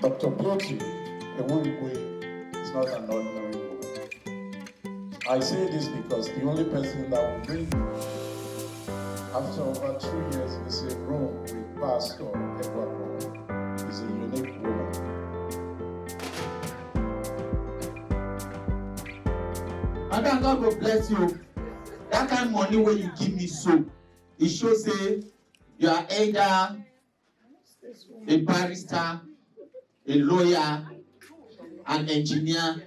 Dr. Beauty EWURUIGWE is not an ordinary woman. I say this because the only person that will bring me after over 2 years in the same room with Pastor Enquires is a unique woman. Madam, God will bless you. That kind of money when you give me so, it shows you are either a barrister, a lawyer, an engineer,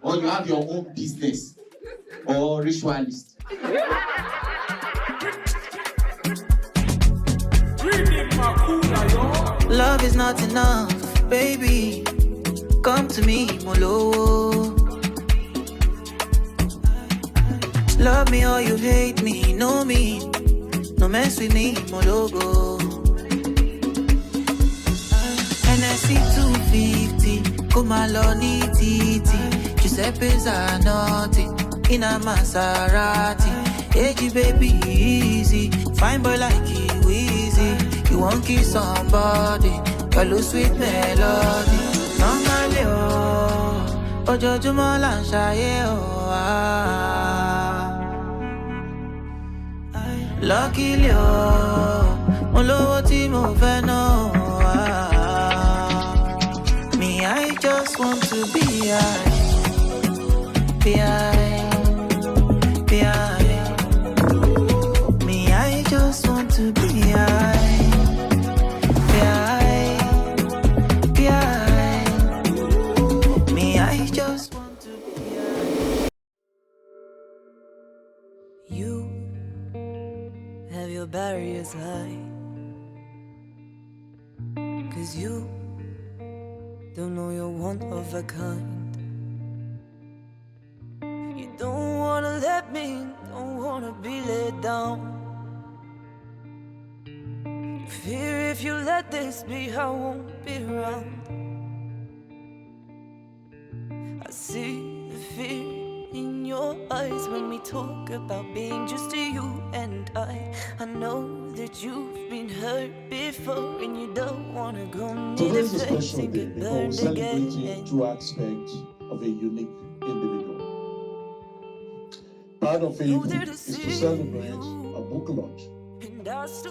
or you have your own business, or ritualist. Love is not enough, baby. Come to me, Molo. Love me or you hate me, know me. No mess with me, Mologo. NSC 250, Kumaloni Titi. Giuseppe's are naughty, in a Maserati. Hey, baby, easy. Fine boy like you, easy. You won't kiss somebody, follow sweet melody. Normally, oh, Ojo Jumola Shaye, oh, luckily, oh, Molo Timo Veno. Me, I just want to be Me, I just want to be Me, I just want to be You have your barriers high, 'cause you don't know you're one of a kind. You don't wanna let me, don't wanna be let down. You fear if you let this be, I won't be around. I see the fear in your eyes when we talk about being just you and I know that you've been hurt before and you don't wanna go near the place and get burned again. Celebrating two aspects of a unique individual. Part of it is to celebrate a book launch,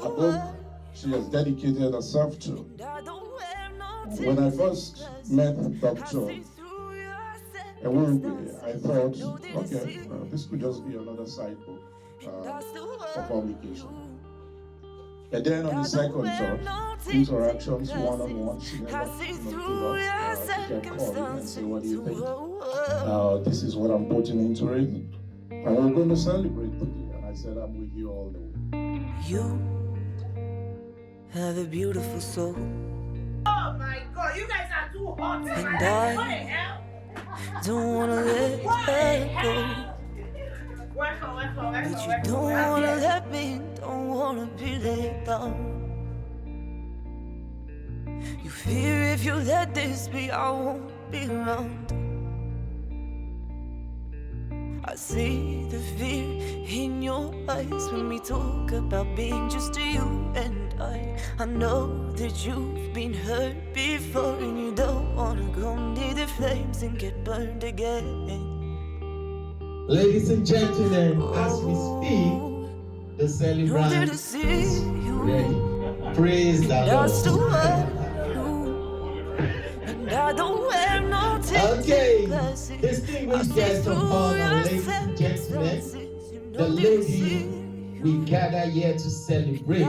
a book she has dedicated herself to. When I first met Dr. EWURUIGWE, I thought, okay, this could just be another side book for publication. But then on the second thought, interactions one-on-one, she never she can call me and say, what do you think? This is what I'm putting into it. And we're going to celebrate today. And I said, I'm with you all the way. You have a beautiful soul. Oh my God, you guys are too hot. And what the hell? Don't wanna let her go. Welcome. But you don't wanna let me, don't wanna be laid down. You fear if you let this be, I won't be around. I see the fear in your eyes when we talk about being just you and I know that you've been hurt before and you don't wanna go near the flames and get burned again. Ladies and gentlemen, as we speak, the celebrant is ready. Praise the Lord. I don't wear no okay, distinguished guests of honor, ladies and gentlemen, the lady we gather here to celebrate.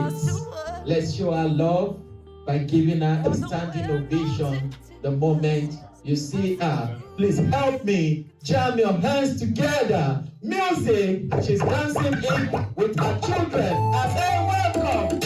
Let's show our love by giving her a standing ovation the moment you see her. Please help me jam your hands together. Music, she's dancing in with her children. I say welcome.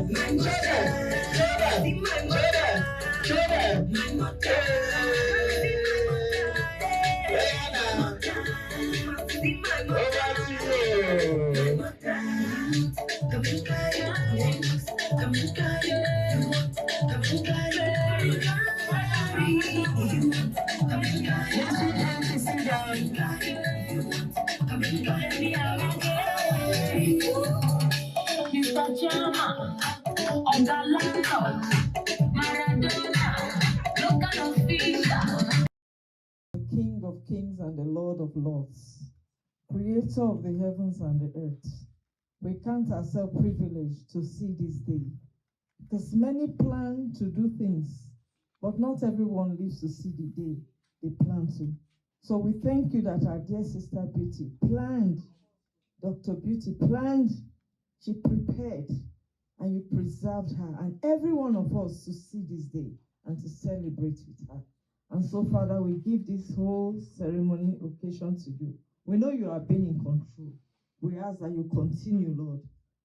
King of kings and the Lord of lords, creator of the heavens and the earth. We count ourselves privileged to see this day, because many plan to do things, but not everyone lives to see the day they plan to. So we thank you that our dear sister Beauty planned, Dr. Beauty planned, she prepared, and you preserved her, and every one of us to see this day and to celebrate with her. And so, Father, we give this whole ceremony occasion to you. We know you are being in control. We ask that you continue, Lord.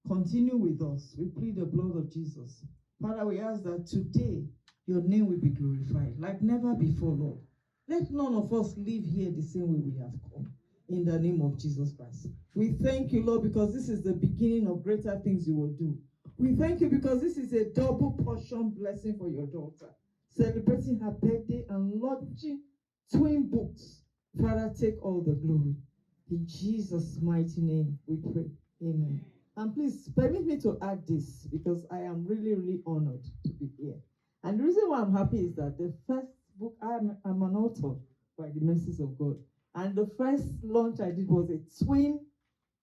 Continue with us. We plead the blood of Jesus. Father, we ask that today your name will be glorified like never before, Lord. Let none of us live here the same way we have come. In the name of Jesus Christ. We thank you, Lord, because this is the beginning of greater things you will do. We thank you because this is a double portion blessing for your daughter, celebrating her birthday and launching twin books. Father, take all the glory. In Jesus' mighty name we pray. Amen. And please permit me to add this, because I am really, really honored to be here. And the reason why I'm happy is that the first book, I'm an author by the mercies of God. And the first launch I did was a twin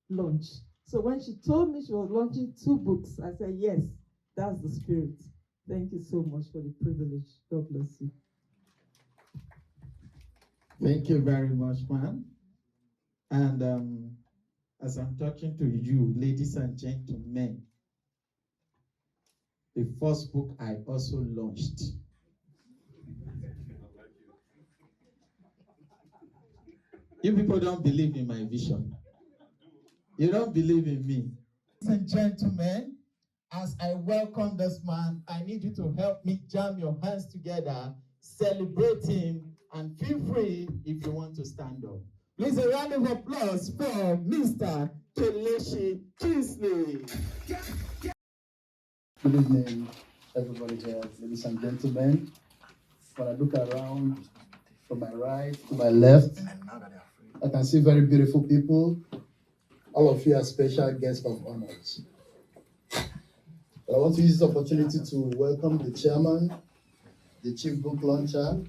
launch. So when she told me she was launching 2 books, I said, yes, that's the spirit. Thank you so much for the privilege. God bless you. Thank you very much, ma'am. And as I'm talking to you, ladies and gentlemen, the first book I also launched. You people don't believe in my vision. You don't believe in me. Ladies and gentlemen, as I welcome this man, I need you to help me jam your hands together, celebrate him, and feel free if you want to stand up. Please, a round of applause for Mr. Kelechi Kingsley. Good evening, everybody here, ladies and gentlemen. When I look around from my right to my left, I can see very beautiful people. All of you are special guests of honors. But I want to use this opportunity to welcome the chairman, the chief book launcher,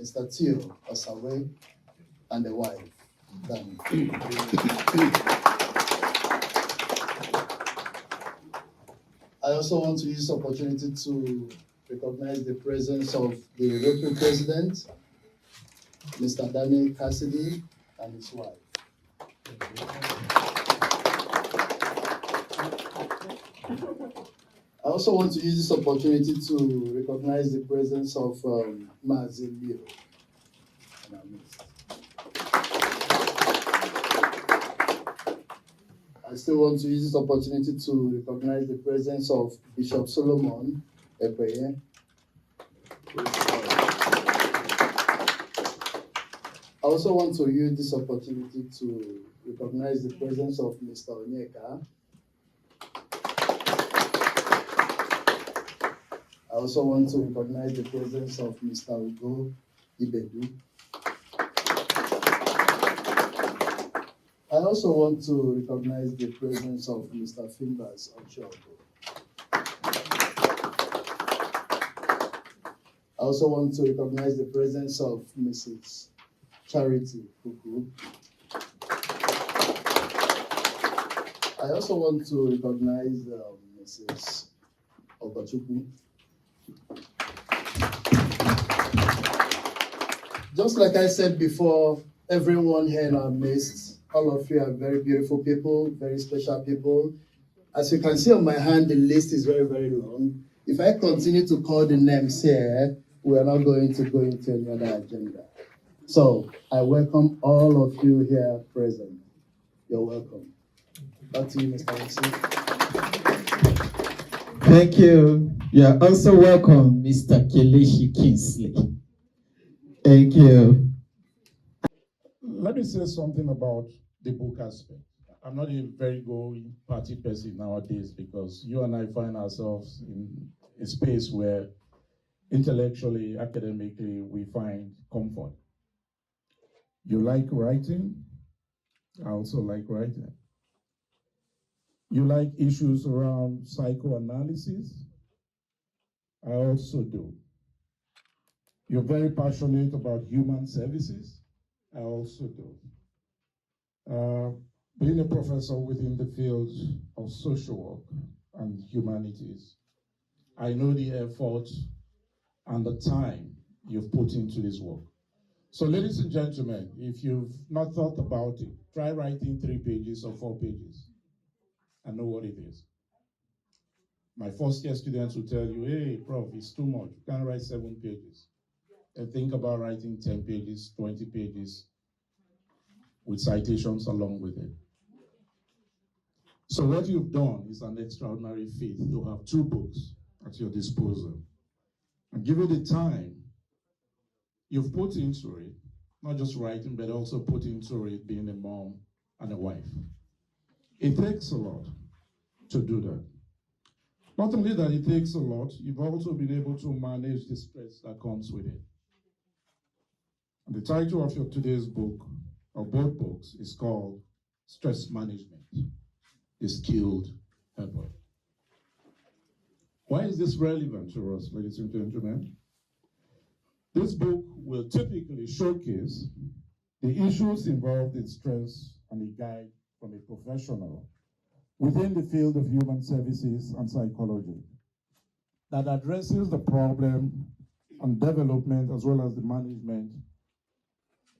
Mr. Tio Osawe, and the wife, Dani. I also want to use this opportunity to recognize the presence of the Rotary president, Mr. Daniel Cassidy, and his wife. I also want to use this opportunity to recognize the presence of Mazi Leo. I still want to use this opportunity to recognize the presence of Bishop Solomon Ebeye. I also want to use this opportunity to recognize the presence of Mr. Onyeka. I also want to recognize the presence of Mr. Ugo Ibedu. I also want to recognize the presence of Mr. Fimbas Ochogo. I also want to recognize the presence of Mrs. Charity Kuku. I also want to recognize Mrs. Obachuku. Just like I said before, everyone here in our midst, all of you are very beautiful people, very special people. As you can see on my hand, the list is very, very long. If I continue to call the names here, we are not going to go into any other agenda. So I welcome all of you here present. You're welcome. Back to you, Mr. MC. Thank you. You are also welcome, Mr. Kelechi Kingsley. Thank you. Let me say something about the book aspect. I'm not a very going party person nowadays because you and I find ourselves in a space where intellectually, academically, we find comfort. You like writing? I also like writing. You like issues around psychoanalysis? I also do. You're very passionate about human services? I also do. Being a professor within the field of social work and humanities, I know the effort and the time you've put into this work. So ladies and gentlemen, if you've not thought about it, try writing 3 pages or 4 pages and know what it is. My first year students will tell you, hey, prof, it's too much. You can't write 7 pages. And think about writing 10 pages, 20 pages with citations along with it. So what you've done is an extraordinary feat to have 2 books at your disposal. And given the time you've put into it, not just writing, but also put into it being a mom and a wife. It takes a lot to do that. Not only that it takes a lot, you've also been able to manage the stress that comes with it. And the title of your today's book, or both books, is called Stress Management, the Skilled Helper. Why is this relevant to us, ladies and gentlemen? This book will typically showcase the issues involved in stress and a guide from a professional within the field of human services and psychology that addresses the problem and development as well as the management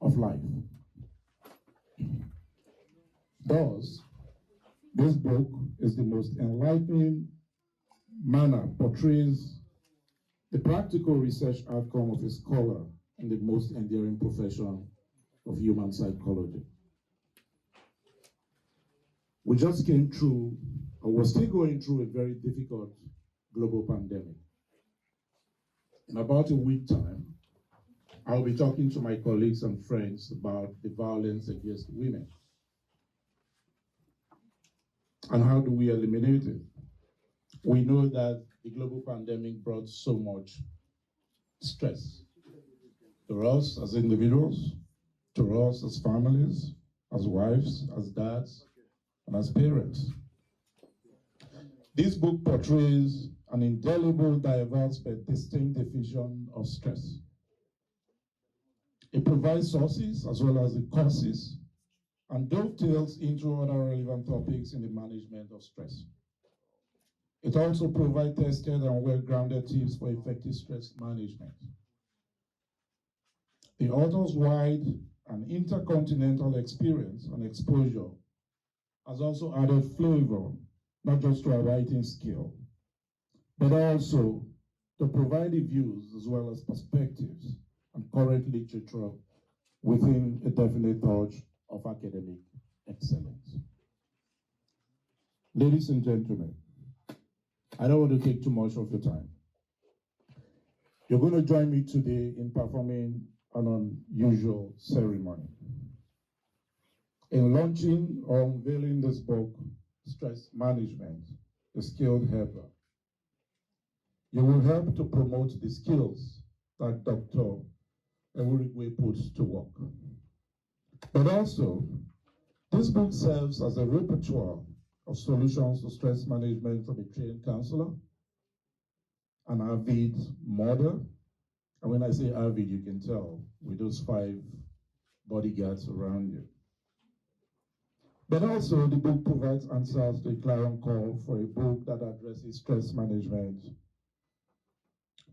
of life. Thus, this book is the most enlightening manner portrays the practical research outcome of a scholar in the most enduring profession of human psychology. We just came through, or we're still going through, a very difficult global pandemic. In about a week's time, I'll be talking to my colleagues and friends about the violence against women. And how do we eliminate it? We know that the global pandemic brought so much stress to us as individuals, to us as families, as wives, as dads, and as parents. This book portrays an indelible, diverse, but distinct definition of stress. It provides sources as well as the causes and dovetails into other relevant topics in the management of stress. It also provides tested and well-grounded tips for effective stress management. The author's wide and intercontinental experience and exposure has also added flavor, not just to our writing skill, but also to provide the views as well as perspectives and current literature within a definite touch of academic excellence. Ladies and gentlemen, I don't want to take too much of your time. You're going to join me today in performing an unusual ceremony. In launching or unveiling this book, Stress Management, the Skilled Helper, you will help to promote the skills that Dr. EWURUIGWE puts to work. But also, this book serves as a repertoire of solutions to stress management from a trained counselor, an avid mother, and when I say avid, you can tell with those 5 bodyguards around you. But also, the book provides answers to a clarion call for a book that addresses stress management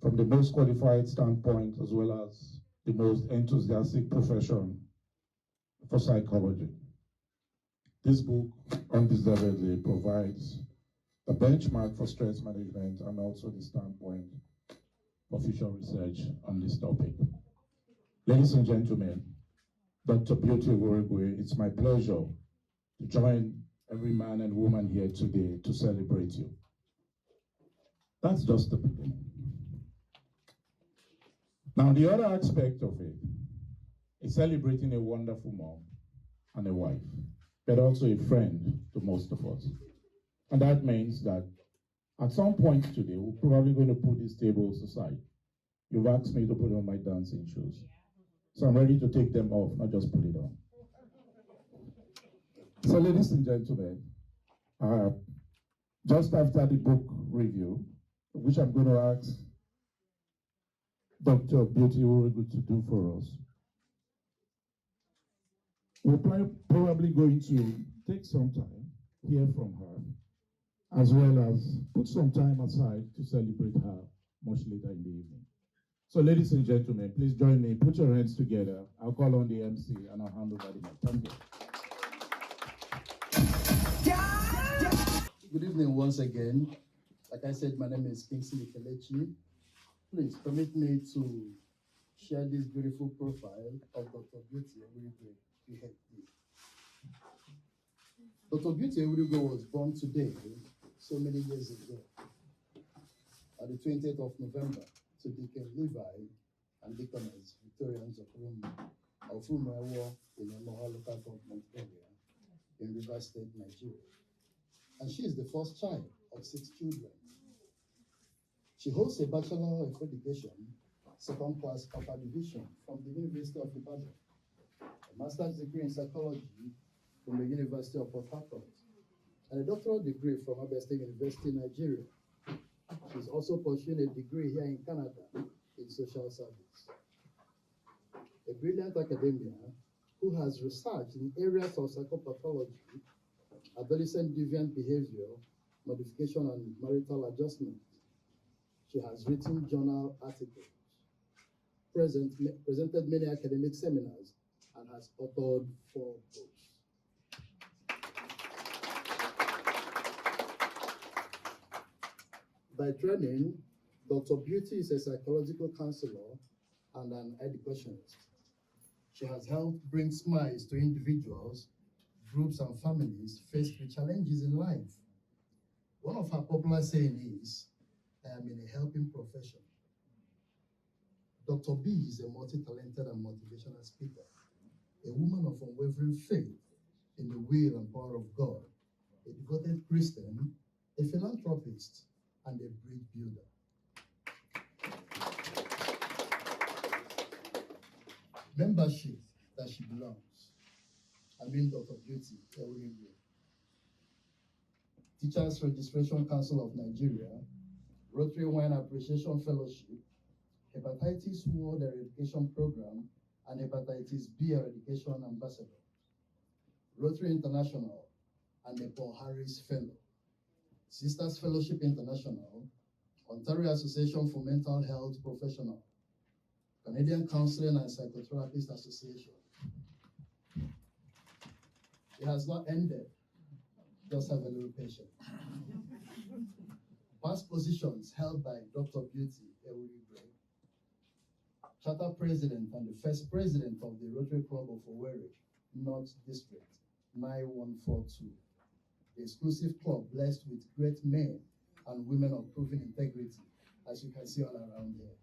from the most qualified standpoint as well as the most enthusiastic profession for psychology. This book undeservedly provides a benchmark for stress management and also the standpoint of future research on this topic. Ladies and gentlemen, Dr. Beauty EWURUIGWE, it's my pleasure to join every man and woman here today to celebrate you. That's just the beginning. Now, the other aspect of it is celebrating a wonderful mom and a wife, but also a friend to most of us. And that means that at some point today, we're probably going to put these tables aside. You've asked me to put on my dancing shoes. So I'm ready to take them off, not just put it on. So ladies and gentlemen, just after the book review, which I'm going to ask Dr. Videographer to do for us, we're probably going to take some time, hear from her, as well as put some time aside to celebrate her much later in the evening. So ladies and gentlemen, please join me, put your hands together. I'll call on the MC and I'll hand over the mic. Thank you. Good evening once again. Like I said, my name is Kingsley Kelechi. Please permit me to share this beautiful profile of Dr. Beauty EWURUIGWE. Dr. Beauty EWURUIGWE was born today, so many years ago, on the 20th of November, to Deacon Levi and Deaconess Victorians of Umuewo in Emoha local government area in Rivers State, Nigeria. And she is the first child of 6 children. She holds a Bachelor of Education, second class upper division from the University of Ibadan, a master's degree in psychology from the University of Port Harcourt, and a doctoral degree from Abia State University, Nigeria. She's also pursuing a degree here in Canada in social service. A brilliant academia who has researched in areas of psychopathology, adolescent deviant behavior, modification, and marital adjustment. She has written journal articles, presented many academic seminars, and has authored 4 books. By training, Dr. Beauty is a psychological counselor and an educationist. She has helped bring smiles to individuals, groups, and families faced with challenges in life. One of her popular sayings is, "I am in a helping profession." Dr. B is a multi-talented and motivational speaker, a woman of unwavering faith in the will and power of God, a devoted Christian, a philanthropist, and a bridge builder. Membership that she belongs. I mean Dr. Beauty EWURUIGWE. Teachers Registration Council of Nigeria, Rotary Wine Appreciation Fellowship, Hepatitis World Eradication Program, and Hepatitis B Eradication Ambassador, Rotary International, and the Paul Harris Fellow, Sisters Fellowship International, Ontario Association for Mental Health Professionals, Canadian Counseling and Psychotherapist Association. It has not ended. Just have a little patience. Past positions held by Dr. Beauty EWURUIGWE, Charter President and the first President of the Rotary Club of Owerri, North District, 9142. The exclusive club blessed with great men and women of proven integrity, as you can see all around here.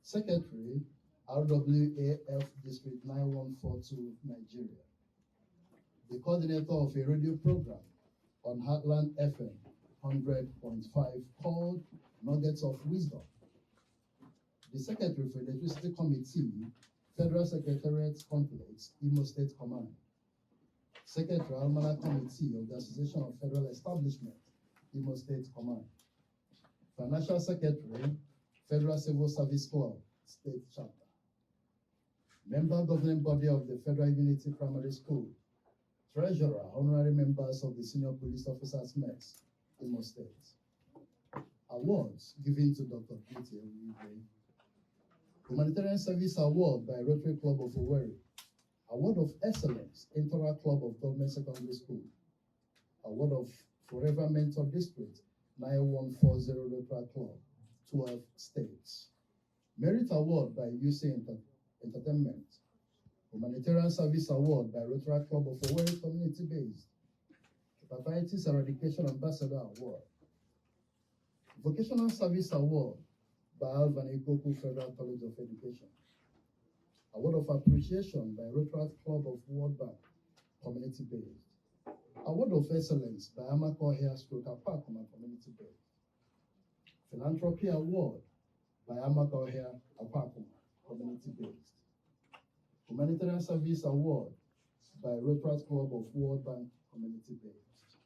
Secretary, RWAF District 9142, Nigeria. The coordinator of a radio program on Heartland FM 100.5 called Nuggets of Wisdom. The Secretary for Electricity Committee, Federal Secretariat Complex, Imo State Command. Secretary Almanac Committee of the Association of Federal Establishment, Imo State Command. Financial Secretary, Federal Civil Service Club, State Chapter. Member Governing Body of the Federal Unity Primary School. Treasurer, Honorary Members of the Senior Police Officers Mess, Imo State. Awards given to Dr. Beauty EWURUIGWE. Humanitarian Service Award by Rotary Club of Owerri. Award of Excellence, Inter Club of Government Secondary School. Award of Forever Mentor District, 9140 Rotary Club, 12 states. Merit Award by UC Entertainment. Humanitarian Service Award by Rotary Club of Owerri Community Based. Hepatitis Eradication Ambassador Award. Vocational Service Award by Alvan Ikoku Federal College of Education. Award of Appreciation by Rotary Club of World Bank, community-based. Award of Excellence by Amako Hair Stroke Apakuma, community-based. Philanthropy Award by Amako Hair Apakuma, community-based. Humanitarian Service Award by Rotary Club of World Bank, community-based.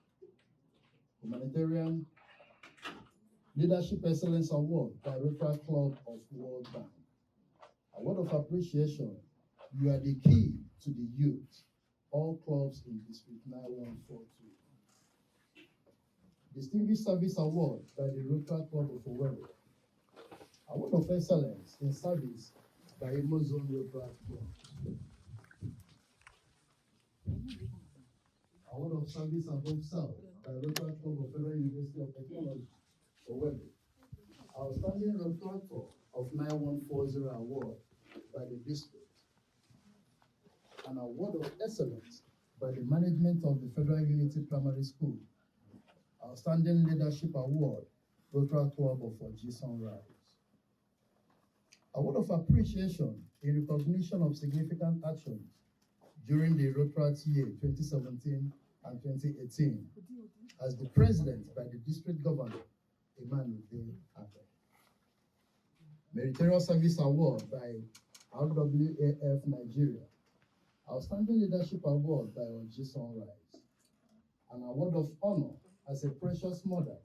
Humanitarian Leadership Excellence Award by Rotary Club of World Bank. Award of Appreciation, you are the key to the youth. All clubs in District 9142. Distinguished Service Award by the Rotary Club of Owerri. Award of Excellence in Service by Amazon Rotary Club. Award of Service Above Self by Rotary Club of Federal University of Technology, Owerri. Outstanding Rotary Club of 9140 Award by the district. An Award of Excellence by the management of the Federal Unity Primary School. Outstanding Leadership Award, Rotary Club of Oji Sunrise. Award of Appreciation in recognition of significant actions during the Rotary year 2017 and 2018 as the President by the District Governor, Emmanuel Abe. Meritorious Service Award by RWAF Nigeria. Outstanding Leadership Award by Oji Sunrise. An Award of Honor as a Precious Mother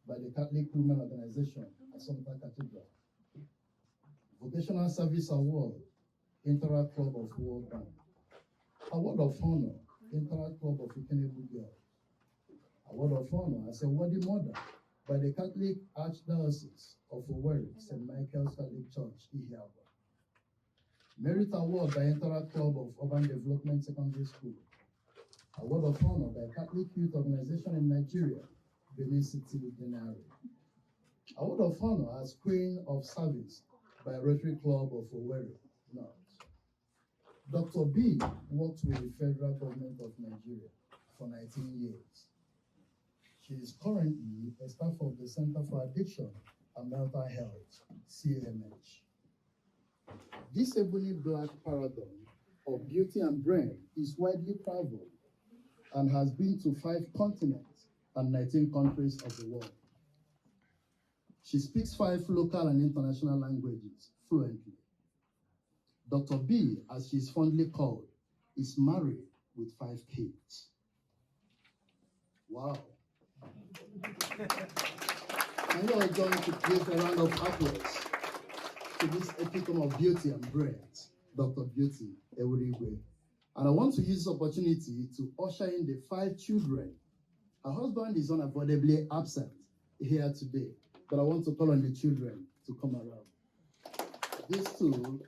by the Catholic Women Organization, Assumpta Cathedral. Vocational Service Award, Interact Club of World Bank. Award of Honor, Interact Club of Ikenebu Girls. Award of Honor as a Worthy Mother by the Catholic Archdiocese of Owerri, St. Michael's Catholic Church, Ihiagwa. Merit Award by Interact Club of Urban Development Secondary School. Award of Honor by Catholic Youth Organization in Nigeria, Benin City, Denari. Award of Honor as Queen of Service by Rotary Club of Owerri North. Dr. B worked with the federal government of Nigeria for 19 years. She is currently a staff of the Center for Addiction and Mental Health, CMH. This ebony black paragon of beauty and brain is widely traveled and has been to 5 continents and 19 countries of the world. She speaks 5 local and international languages fluently. Dr. B, as she is fondly called, is married with 5 kids. Wow. Can you all join to give a round of applause to this epitome of beauty and brains, Dr. Beauty EWURUIGWE. And I want to use this opportunity to usher in the 5 children. Her husband is unavoidably absent here today, but I want to call on the children to come around. These 2,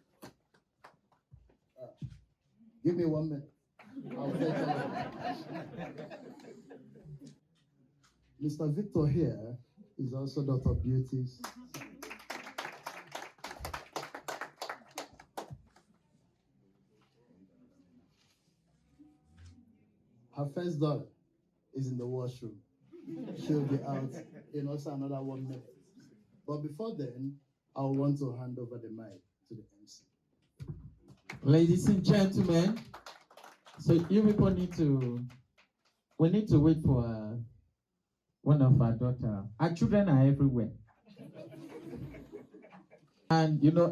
give me 1 minute. I'll take Mr. Victor here is also Dr. Beauty's. Her first daughter is in the washroom. She'll be out in also another 1 minute. But before then, I want to hand over the mic to the MC. Ladies and gentlemen, so you people we need to wait for one of our daughters. Our children are everywhere. And you know,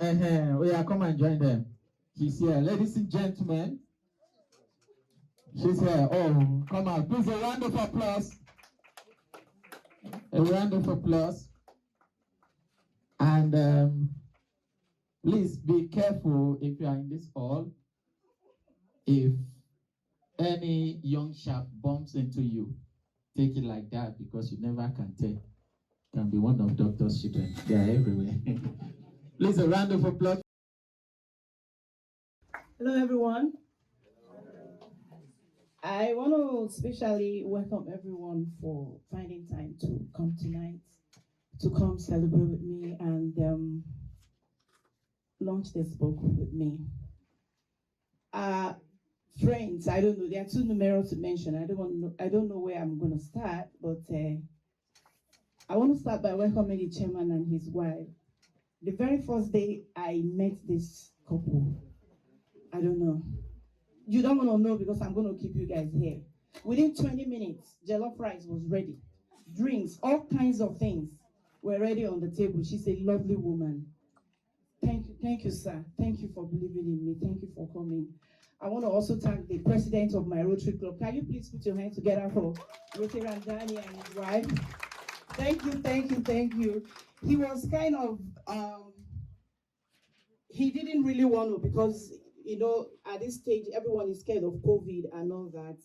come and join them. She's here. Ladies and gentlemen, she's here. Oh, come on. Please, a round of applause. A round of applause. And please be careful if you are in this hall. If any young sharp bumps into you, take it like that because you never can tell. Can be one of Doctor's children. They are everywhere. Please, a round of applause. Hello, everyone. I want to especially welcome everyone for finding time to come tonight, to come celebrate with me and launch this book with me. Friends, I don't know, there are too numerous to mention. I don't know where I'm going to start, but I want to start by welcoming the chairman and his wife. The very first day I met this couple, I don't know. You don't want to know because I'm going to keep you guys here. Within 20 minutes, jollof rice was ready. Drinks, all kinds of things were ready on the table. She's a lovely woman. Thank you, sir. Thank you for believing in me. Thank you for coming. I want to also thank the president of my Rotary Club. Can you please put your hands together for Rotary and Danny and his wife? Thank you. He was kind of, he didn't really want to because, you know, at this stage, everyone is scared of COVID and all that.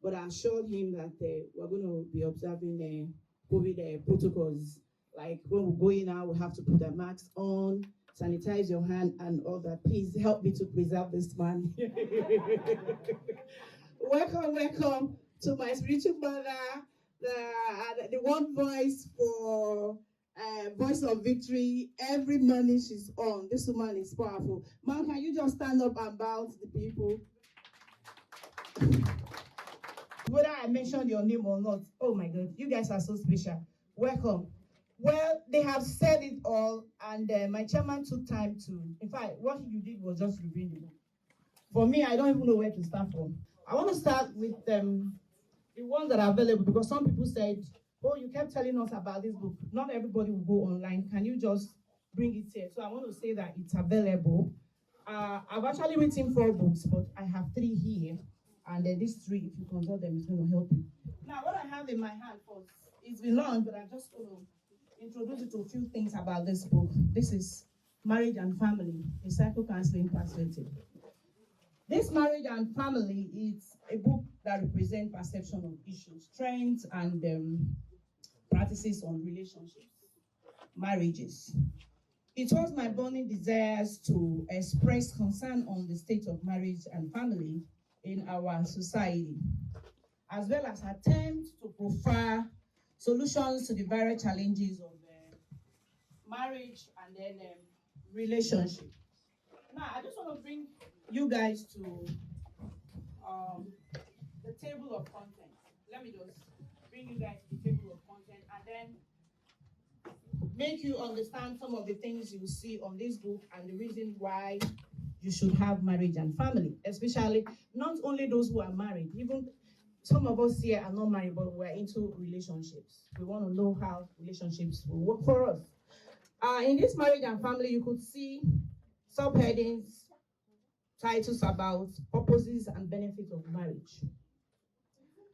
But I assured him that we're going to be observing COVID protocols. Like when we're going out, we have to put a mask on, sanitize your hand and all that. Please help me to preserve this man. Welcome to my spiritual mother, the one voice for Voice of Victory. Every morning she's on. This woman is powerful. Mom, can you just stand up and bow to the people? Whether I mentioned your name or not, oh my God, you guys are so special. Welcome. Well, they have said it all, and my chairman took time to, in fact, what you did was just reviewing the book. For me, I don't even know where to start from. I want to start with the ones that are available, because some people said, oh, you kept telling us about this book. Not everybody will go online. Can you just bring it here? So I want to say that it's available. I've actually written 4 books, but I have 3 here. And then these 3, if you consult them, is going to help you. Now, what I have in my hand first, it's been long, but I'm just going to introduce you to a few things about this book. This is Marriage and Family, a Psycho Counseling Perspective. This Marriage and Family is a book that represents perception of issues, trends, and practices on relationships, marriages. It was my burning desires to express concern on the state of marriage and family in our society, as well as attempt to profile solutions to the various challenges of marriage and then relationship. Now, I just want to bring you guys to the table of content. Let me just bring you guys to the table of content and then make you understand some of the things you see on this book and the reason why you should have marriage and family, especially not only those who are married, even some of us here are not married, but we're into relationships. We want to know how relationships will work for us. In this Marriage and Family, you could see subheadings, titles about purposes and benefits of marriage.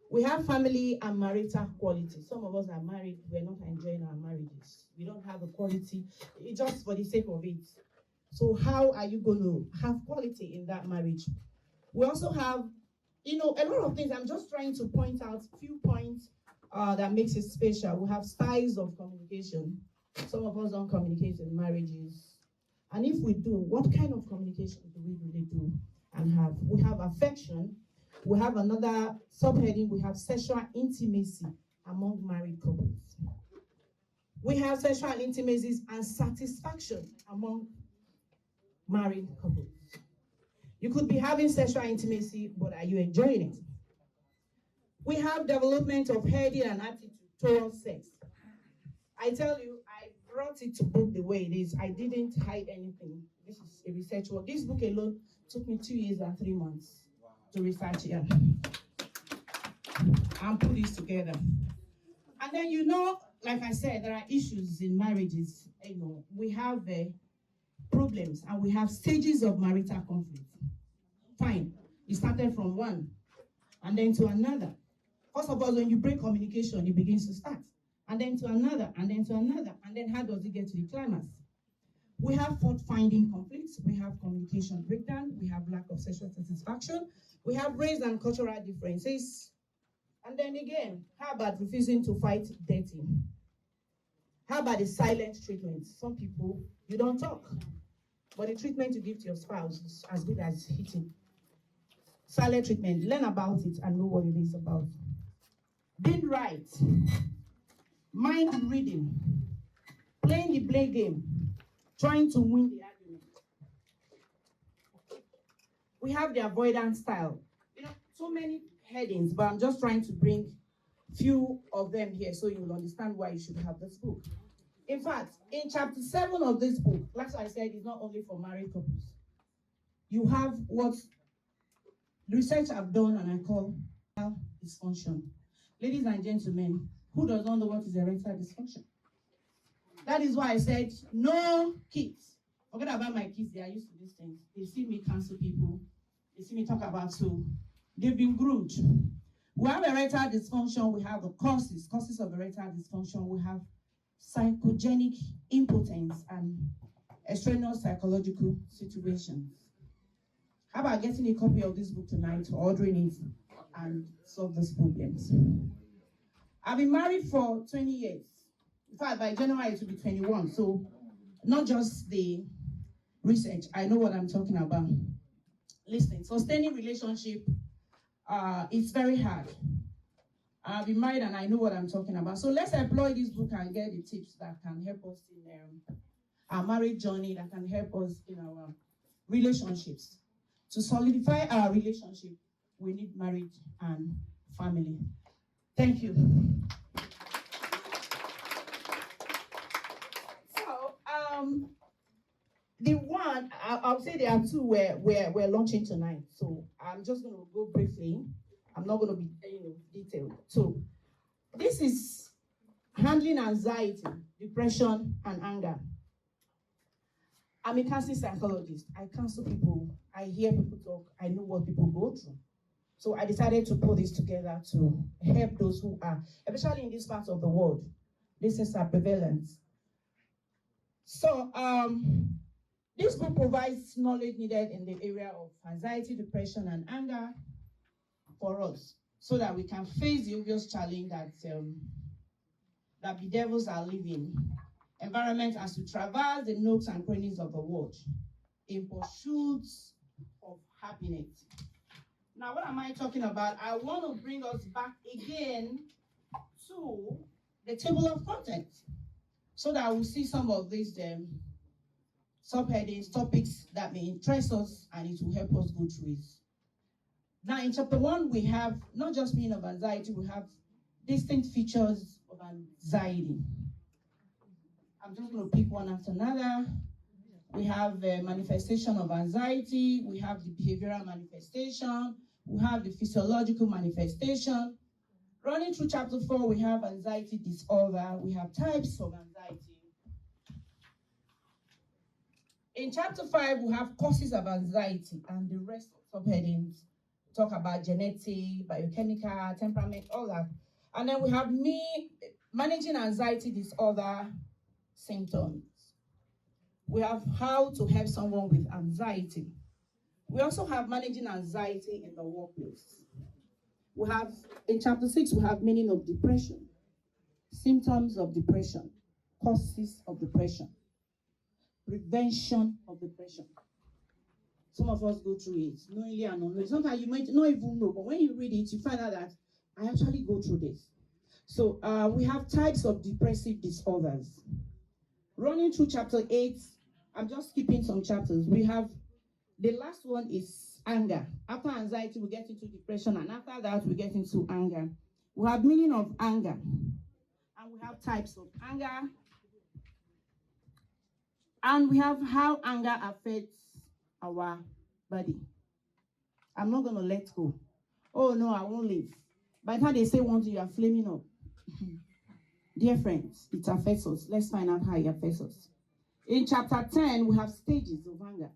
We have family and marital quality. Some of us are married, we're not enjoying our marriages. We don't have a quality, just for the sake of it. So how are you going to have quality in that marriage? We also have, a lot of things. I'm just trying to point out a few points that makes it special. We have styles of communication. Some of us don't communicate in marriages. And if we do, what kind of communication do we really do and have? We have affection. We have another subheading. We have sexual intimacy among married couples. We have sexual intimacies and satisfaction among married couples. You could be having sexual intimacy, but are you enjoying it? We have development of healthy and attitude towards sex. I tell you, I brought it to book the way it is. I didn't hide anything. This is a research work. This book alone took me 2 years and 3 months to research it and put this together. And then, like I said, there are issues in marriages. We have problems and we have stages of marital conflict. Fine, you started from one and then to another. First of all, when you break communication, it begins to start. And then to another, and then to another. And then how does it get to the climax? We have fault-finding conflicts. We have communication breakdown. We have lack of sexual satisfaction. We have race and cultural differences. And then again, how about refusing to fight dirty? How about the silent treatment? Some people, you don't talk, but the treatment you give to your spouse is as good as hitting. Silent treatment, learn about it and know what it is about. Being right, mind reading, playing the blame game, trying to win the argument. We have the avoidance style. So many headings, but I'm just trying to bring few of them here so you will understand why you should have this book. In fact, in chapter 7 of this book, like I said, it's not only for married couples. You have what research I've done and I call dysfunction. Ladies and gentlemen, who does not know what is erectile dysfunction? That is why I said no kids. Forget about my kids, they are used to these things. They see me cancel people, they see me talk about so. They've been groomed. We have erectile dysfunction, we have the causes of erectile dysfunction, we have psychogenic impotence and extraneous psychological situations. How about getting a copy of this book tonight, ordering it, and solve these problems? I've been married for 20 years. In fact, by January it will be 21. So, not just the research, I know what I'm talking about. Listen, sustaining relationship, it's very hard. I've been married and I know what I'm talking about. So let's employ this book and get the tips that can help us in our marriage journey, that can help us in our relationships. To solidify our relationship, we need marriage and family. Thank you. So, the one, I'll say there are two we're launching tonight. So I'm just going to go briefly. I'm not going to be detailed. So this is handling anxiety, depression, and anger. I'm a counseling psychologist. I counsel people. I hear people talk. I know what people go through. So I decided to put this together to help those who are, especially in this part of the world, this is a prevalent. So this book provides knowledge needed in the area of anxiety, depression, and anger for us, so that we can face the obvious challenge that the devils are living environment as we traverse the nooks and crannies of the world in pursuit of happiness. Now, what am I talking about? I want to bring us back again to the table of contents so that we'll see some of these subheadings, topics that may interest us, and it will help us go through it. Now, in chapter 1, we have not just meaning of anxiety, we have distinct features of anxiety. I'm just going to pick one after another. We have the manifestation of anxiety, we have the behavioral manifestation, we have the physiological manifestation. Running through chapter 4, we have anxiety disorder, we have types of anxiety. In chapter 5, we have causes of anxiety, and the rest of subheadings talk about genetic, biochemical, temperament, all that. And then we have managing anxiety disorder symptoms. We have how to help someone with anxiety. We also have managing anxiety in the workplace. We have, in chapter 6, we have meaning of depression, symptoms of depression, causes of depression, prevention of depression. Some of us go through it, knowingly and unknowingly. Sometimes you might not even know, but when you read it, you find out that I actually go through this. So we have types of depressive disorders. Running through chapter 8, I'm just skipping some chapters. We have, the last one is anger. After anxiety, we get into depression, and after that, we get into anger. We have meaning of anger, and we have types of anger, and we have how anger affects our body. I'm not going to let go. Oh, no, I won't leave. By the time they say one thing, you are flaming up. Dear friends, it affects us. Let's find out how it affects us. In chapter 10, we have stages of anger.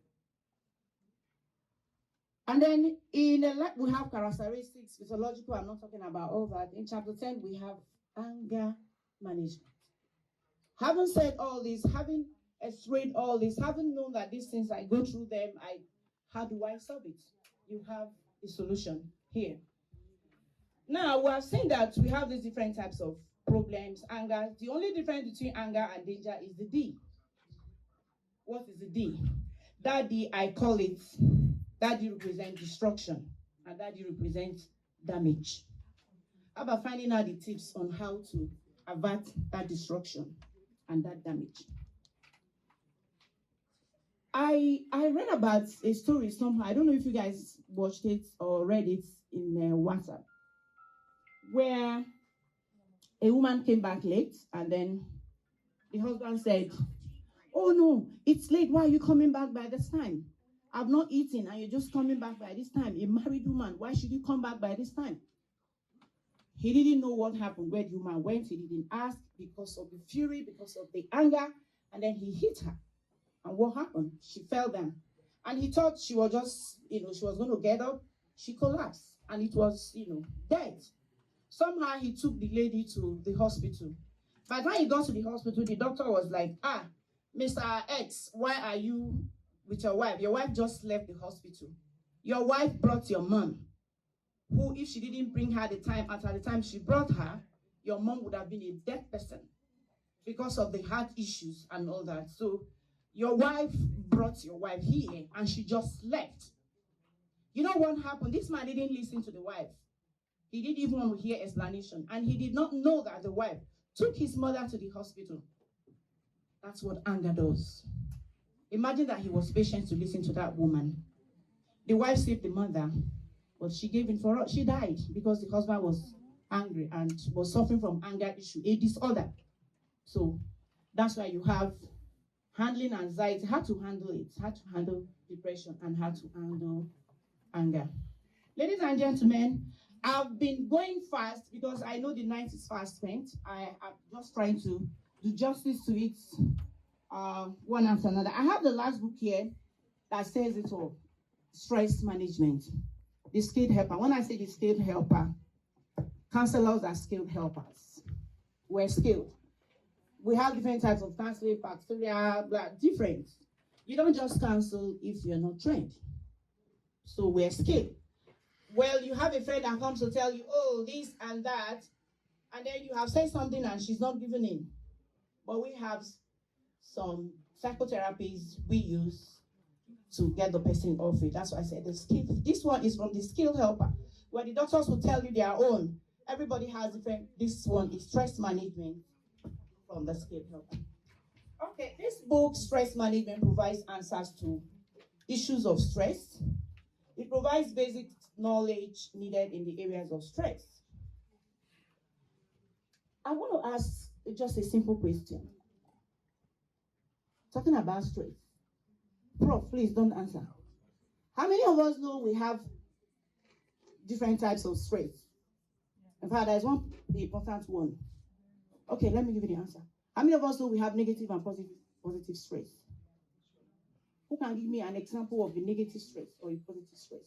And then we have characteristics, physiological. I'm not talking about all that. In chapter 10, we have anger management. Having said all this, having x-rayed all this, having known that these things, I go through them, how do I solve it? You have a solution here. Now, we have seen that we have these different types of problems, anger. The only difference between anger and danger is the D. What is the D? That D, I call it, that D represents destruction, and that D represents damage. How about finding out the tips on how to avert that destruction and that damage? I read about a story somehow. I don't know if you guys watched it or read it in WhatsApp, where a woman came back late, and then the husband said, "Oh no, it's late. Why are you coming back by this time? I've not eaten and you're just coming back by this time. A married woman, why should you come back by this time?" He didn't know what happened, where the woman went. He didn't ask because of the fury, because of the anger, and then he hit her. And what happened? She fell down. And he thought she was just, she was going to get up. She collapsed, and it was, dead. Somehow he took the lady to the hospital. By the time he got to the hospital, the doctor was like, Mr. X, why are you with your wife? Your wife just left the hospital. Your wife brought your mom, who, if she didn't bring her at the time she brought her, your mom would have been a dead person because of the heart issues and all that. So your wife brought your wife here, and she just left. You know what happened? This man didn't listen to the wife. He didn't even want to hear explanation, and he did not know that the wife took his mother to the hospital. That's what anger does. Imagine that he was patient to listen to that woman. The wife saved the mother, but she gave in for her. She died because the husband was angry and was suffering from anger issue, a disorder. So that's why you have handling anxiety, how to handle it, how to handle depression, and how to handle anger. Ladies and gentlemen, I've been going fast because I know the night is fast spent. I am just trying to do justice to it one after another. I have the last book here that says it all. Stress management. The skilled helper. When I say the skilled helper, counselors are skilled helpers. We're skilled. We have different types of counseling, pastoral, different. You don't just counsel if you're not trained. So we're skilled. Well, you have a friend that comes to tell you, oh, this and that, and then you have said something and she's not giving in. But we have some psychotherapies we use to get the person off it. That's why I said the skill. This one is from the skilled helper, where the doctors will tell you their own. Everybody has different. This one is stress management from the skilled helper. Okay, this book, Stress Management, provides answers to issues of stress. It provides basic knowledge needed in the areas of stress. I want to ask just a simple question. Talking about stress. Prof, please don't answer. How many of us know we have different types of stress? In fact, there's one important one. Okay, let me give you the answer. How many of us know we have negative and positive stress? Who can give me an example of a negative stress or a positive stress?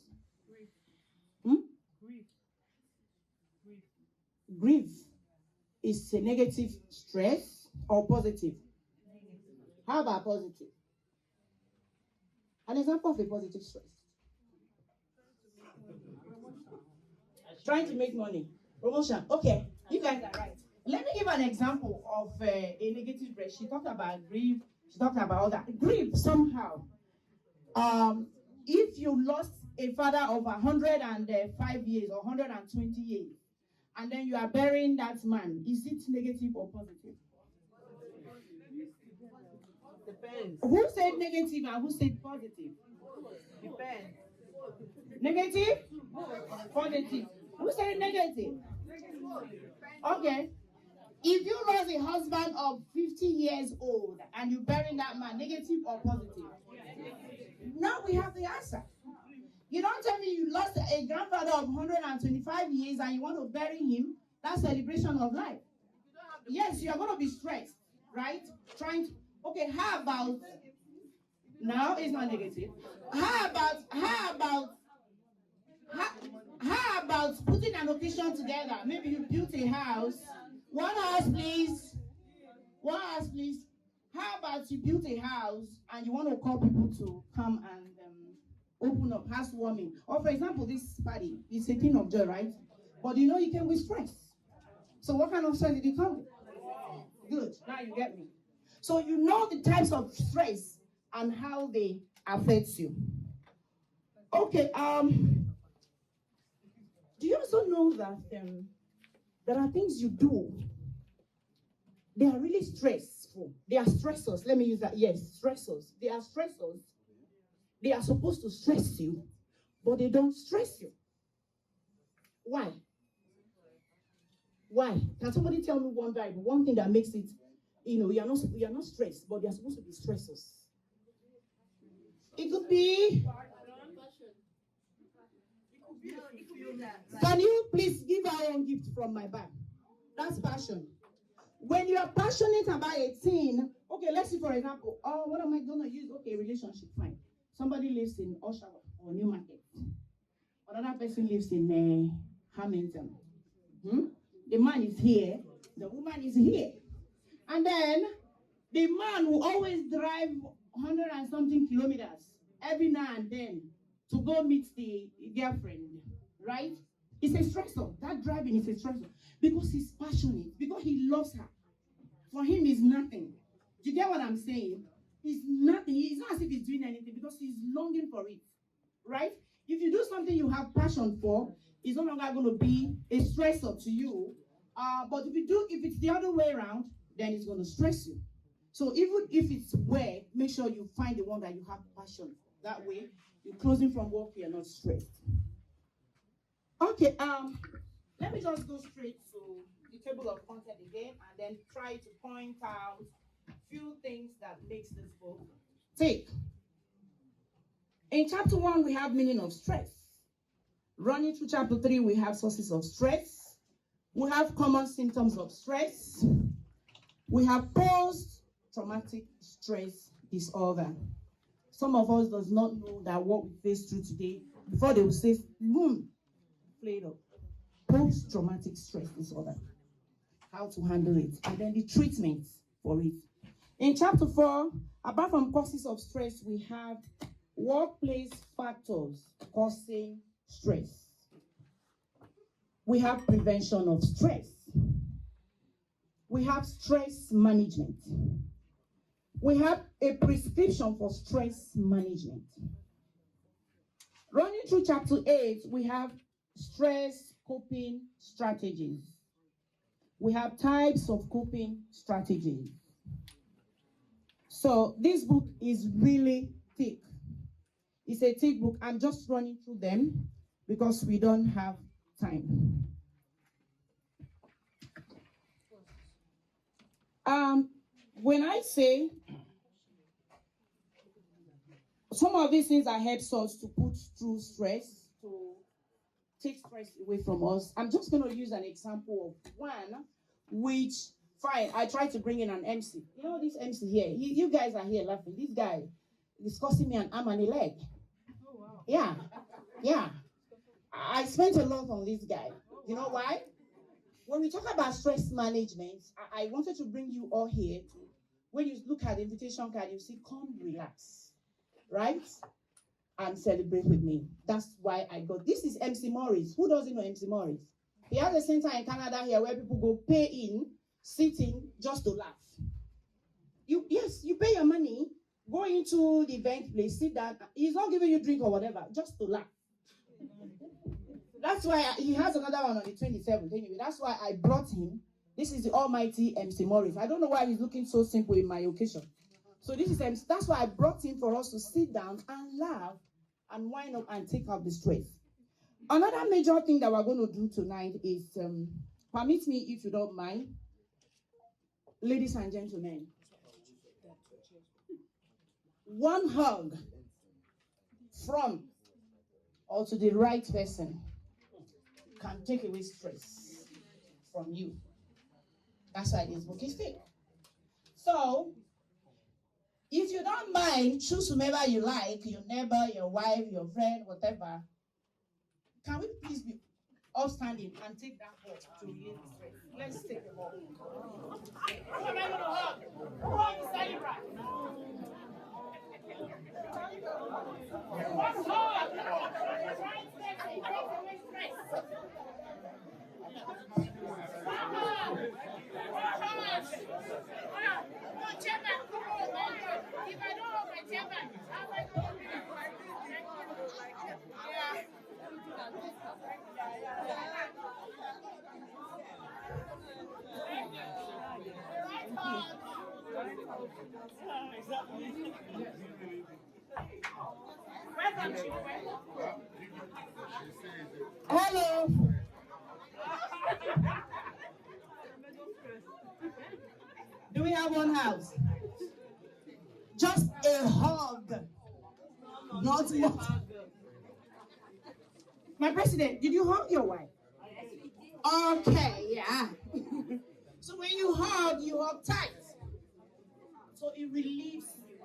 Grief is a negative stress or positive? How about positive? An example of a positive stress. Trying to make money. Promotion. Okay, you guys are right. Let me give an example of a negative stress. She talked about grief. She talked about all that. Grief, somehow. If you lost a father of 105 years or 120 years, and then you are burying that man, is it negative or positive? Depends. Who said negative and who said positive? Depends. Negative? Positive. Who said negative? Okay. If you lost a husband of 50 years old and you bury that man, negative or positive? Now we have the answer. You don't tell me you lost a grandfather of 125 years and you want to bury him. That's celebration of life. Yes, you are going to be stressed, right? Okay, how about, now it's not negative. How about putting an occasion together? Maybe you built a house. One house, please. How about you built a house and you want to call people to come and open up, housewarming? Or for example, this party is a thing of joy, right? But you know you came with stress. So what kind of stress did you come with? Good, now you get me. So you know the types of stress and how they affect you. Okay, do you also know that there are things you do, they are really stressful. They are stressors. Let me use that. Yes, stressors. They are stressors. They are supposed to stress you, but they don't stress you. Why? Why? Can somebody tell me one variable, one thing that makes it, we are not stressed, but they are supposed to be stressors. It could be. Can you please give our own gift from my bag? That's passion. When you are passionate about a thing, okay, let's see for example, what am I gonna use? Okay, relationship, fine. Somebody lives in Oshawa or Newmarket. Another person lives in Hamilton. The man is here, the woman is here. And then the man will always drive 100 and something kilometers every now and then to go meet the girlfriend, right? It's a stressor. That driving is a stressor because he's passionate, because he loves her. For him, it's nothing. Do you get what I'm saying? It's nothing. It's not as if he's doing anything because he's longing for it, right? If you do something you have passion for, it's no longer going to be a stressor to you. But if it's the other way around, then it's going to stress you. So even if it's work, make sure you find the one that you have passion for. That way, you're closing from work, you're not stressed. Okay, let me just go straight to the table of content again and then try to point out a few things that makes this book tick. In chapter 1, we have meaning of stress. Running through chapter 3, we have sources of stress. We have common symptoms of stress. We have post-traumatic stress disorder. Some of us does not know that what we face through today, before they will say, boom, played up. Post-traumatic stress disorder. How to handle it. And then the treatment for it. In chapter 4, apart from causes of stress, we have workplace factors causing stress. We have prevention of stress. We have stress management. We have a prescription for stress management. Running through chapter 8, we have stress coping strategies. We have types of coping strategies. So this book is really thick. It's a thick book. I'm just running through them because we don't have time. When I say some of these things are helps us to put through stress, to take stress away from us, I'm just going to use an example of one, which, fine, I try to bring in an MC. You know this MC here? You guys are here laughing. This guy is costing me an arm and a leg. Oh, wow. Yeah. I spent a lot on this guy. You know why? When we talk about stress management, I wanted to bring you all here to, when you look at the invitation card, you see, come relax, right? And celebrate with me. That's why I got, this is MC Morris. Who doesn't know MC Morris? He has a center in Canada here where people go pay in, sit in, just to laugh. You pay your money, go into the event place, sit down. He's not giving you drink or whatever, just to laugh. That's why he has another one on the 27th. Anyway, that's why I brought him. This is the almighty MC Morris. I don't know why he's looking so simple in my occasion. So this is MC. That's why I brought him for us to sit down and laugh and wind up and take out the stress. Another major thing that we're going to do tonight is, permit me if you don't mind, ladies and gentlemen, one hug from or to the right person can take away stress from you. That's why this book is thick. So, if you don't mind, choose whomever you like, your neighbor, your wife, your friend, whatever. Can we please be upstanding and take that hug to release the stress? Let's take a hug. Who am I going to hug? Who am I celebrate? One hug! Right there, take away stress. No, chairman, come on, man. If I don't have my chairman, how am I going to be yeah. Hello. Do we have one house? Just a hug. Not more. My president, did you hug your wife? Okay, yeah. So when you hug tight. So it relieves you.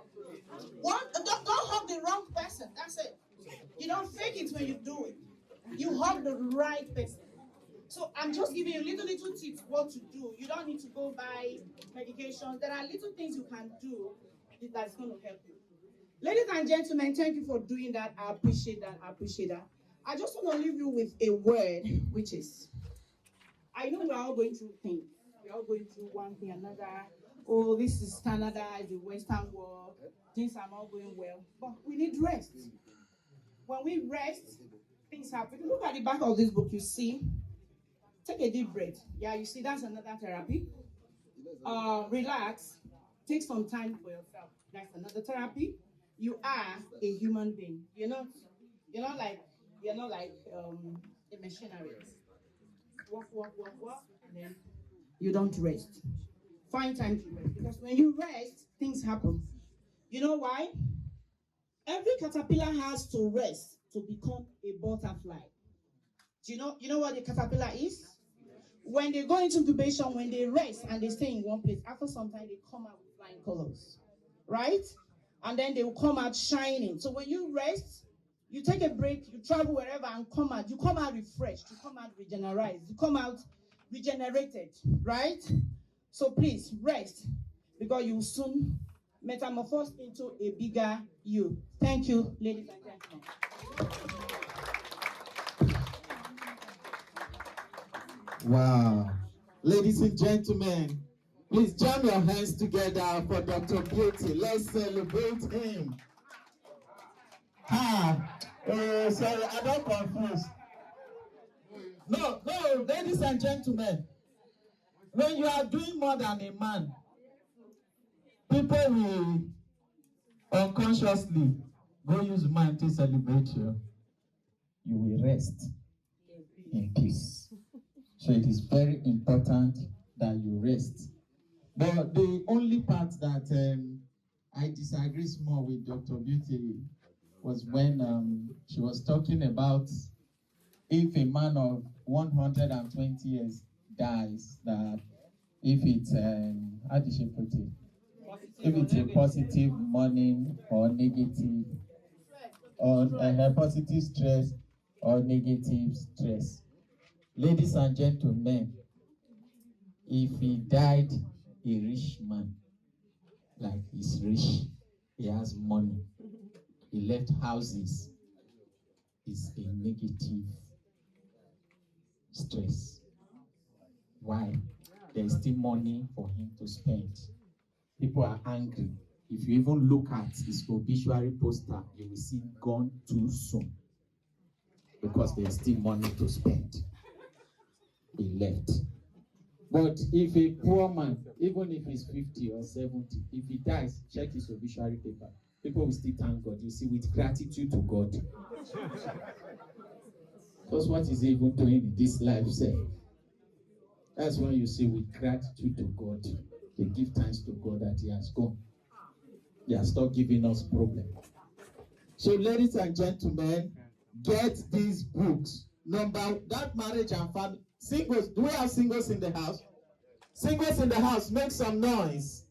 Don't hug the wrong person. That's it. You don't fake it when you do it. You hug the right person. So I'm just giving you little tips what to do. You don't need to go buy medication. There are little things you can do that's going to help you. Ladies and gentlemen, thank you for doing that. I appreciate that. I just want to leave you with a word, which is, I know we're all going through things. We're all going through one thing, another. Oh, this is Canada, it's the Western world. Things are not going well. But we need rest. When we rest, things happen. If you look at the back of this book, you see, take a deep breath. Yeah, you see, that's another therapy. Relax. Take some time for yourself. That's another therapy. You are a human being. You're not like a machinery. Work, and then you don't rest. Find time to rest. Because when you rest, things happen. You know why? Every caterpillar has to rest to become a butterfly. Do you know what a caterpillar is? When they go into incubation, when they rest and they stay in one place, after some time they come out with flying colors, right? And then they will come out shining. So when you rest, you take a break, you travel wherever and come out. You come out refreshed, you come out regenerated, you come out regenerated, right? So please rest, because you will soon metamorphose into a bigger you. Thank you, ladies and gentlemen. Wow. Ladies and gentlemen, please jam your hands together for Dr. Beauty. Let's celebrate him. Sorry, I got confused. No, ladies and gentlemen, when you are doing more than a man, people will unconsciously go use mind to celebrate you. You will rest in peace. So it is very important that you rest. But the only part that I disagree more with Dr. Beauty was when she was talking about if a man of 120 years dies, that if it's, how did she put it? If it's a positive mourning or negative, or positive stress or negative stress. Ladies and gentlemen, if he died a rich man, like he's rich, he has money, he left houses, it's a negative stress. Why? There's still money for him to spend. People are angry. If you even look at his obituary poster, you will see gone too soon, because there's still money to spend. He left. But if a poor man, even if he's 50 or 70, if he dies, check his obituary paper. People will still thank God. You see, with gratitude to God. Because what is he even doing in this life, say? That's when you see with gratitude to God. They give thanks to God that he has gone. He has stopped giving us problems. So, ladies and gentlemen, get these books. That marriage and family. Singles, do we have singles in the house? Singles in the house, make some noise.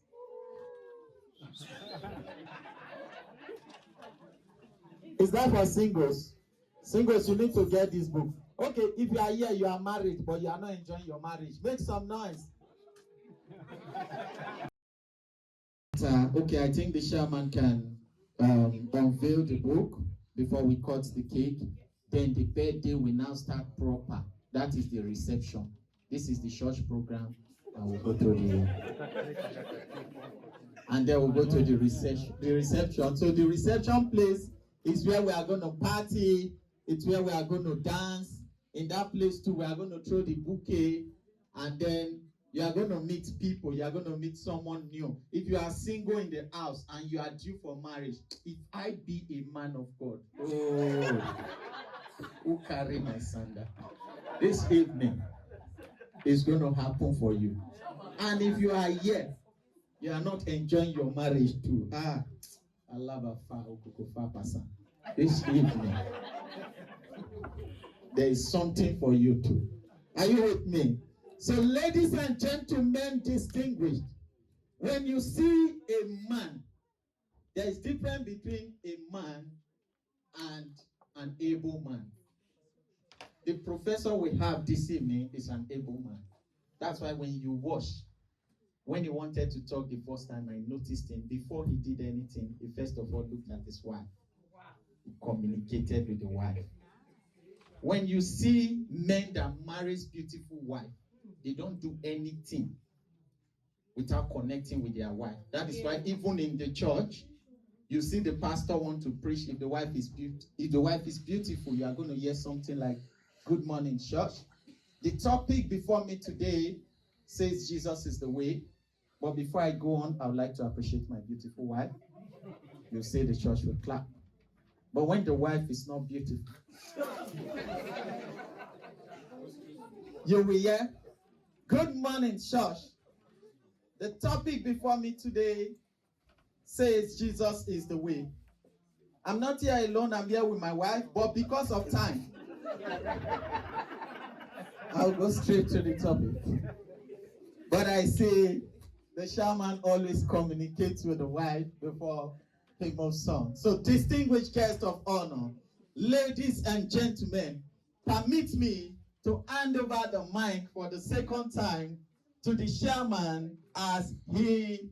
Is that for singles? Singles, you need to get this book. Okay, if you are here, you are married, but you are not enjoying your marriage. Make some noise. Okay, I think the chairman can unveil the book before we cut the cake. Then the birthday will now start proper. That is the reception. This is the church program, and we'll go to the and then we'll go to the reception. So the reception place is where we are going to party. It's where we are going to dance. In that place too, we are going to throw the bouquet, and then you are going to meet people. You are going to meet someone new. If you are single in the house and you are due for marriage, if I be a man of God, who carry my sandal? This evening is going to happen for you. And if you are here You are not enjoying your marriage too. This evening, there is something for you too. Are you with me? So, ladies and gentlemen, distinguished, when you see a man, there is difference between a man and an able man. The professor we have this evening is an able man. That's why when you wash, when he wanted to talk the first time, I noticed him. Before he did anything, he first of all looked at his wife. He communicated with the wife. When you see men that marries beautiful wife, they don't do anything without connecting with their wife. That is why even in the church, you see the pastor want to preach. If the wife is beautiful, you are going to hear something like, "Good morning, church." The topic before me today says Jesus is the way. But before I go on, I would like to appreciate my beautiful wife. You say the church will clap. But when the wife is not beautiful, you will hear, "Good morning, church." The topic before me today says Jesus is the way. I'm not here alone, I'm here with my wife, but because of time, I'll go straight to the topic. But I say, the shaman always communicates with the wife before he moves on. So, distinguished guests of honor, ladies and gentlemen, permit me to hand over the mic for the second time to the shaman as he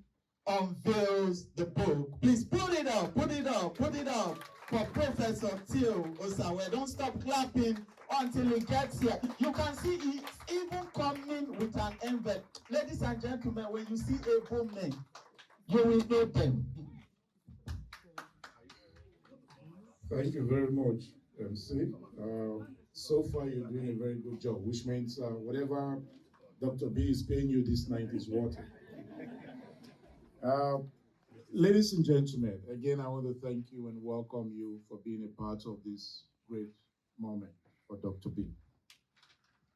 unveils the book. Please put it up for Professor Tinuola. Don't stop clapping until he gets here. You can see he's even coming with an envelope. Ladies and gentlemen, when you see able men, you will know them. Thank you very much, MC. So far, you're doing a very good job, which means whatever Dr. B is paying you this night is worth it. Ladies and gentlemen, again, I want to thank you and welcome you for being a part of this great moment for Dr. B.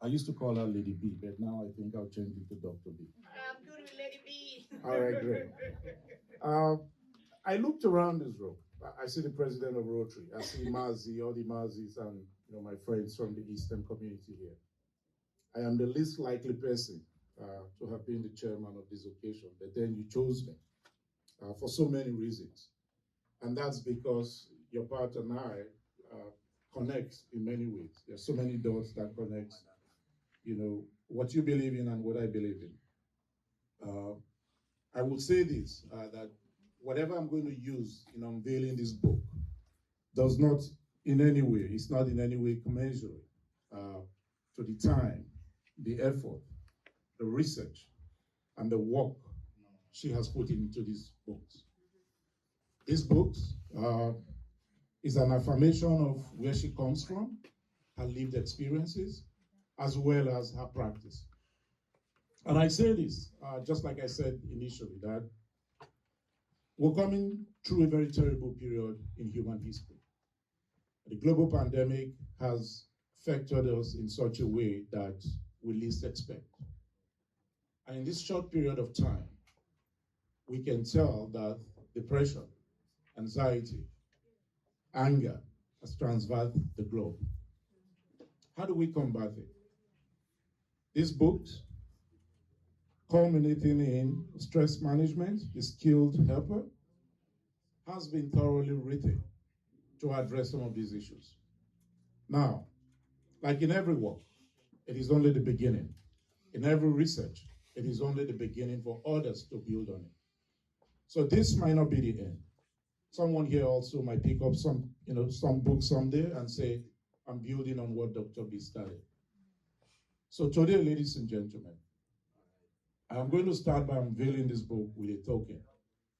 I used to call her Lady B, but now I think I'll change it to Dr. B. I'm good with Lady B. All right, great. I looked around this room. I see the president of Rotary. I see Mazi, all the Mazis, and my friends from the Eastern community here. I am the least likely person to have been the chairman of this occasion, but then you chose me for so many reasons. And that's because your part and I connect in many ways. There's so many dots that connect, what you believe in and what I believe in. I will say this, that whatever I'm going to use in unveiling this book does not in any way, it's not in any way commensurate to the time, the effort, the research, and the work she has put into these books. These books is an affirmation of where she comes from, her lived experiences, as well as her practice. And I say this, just like I said initially, that we're coming through a very terrible period in human history. The global pandemic has affected us in such a way that we least expect. And in this short period of time, we can tell that depression, anxiety, anger has transversed the globe. How do we combat it? These books, culminating in stress management, the skilled helper, has been thoroughly written to address some of these issues. Now, like in every work, it is only the beginning. In every research, it is only the beginning for others to build on it. So this might not be the end. Someone here also might pick up some book someday and say, I'm building on what Dr. B started. So today, ladies and gentlemen, I'm going to start by unveiling this book with a token,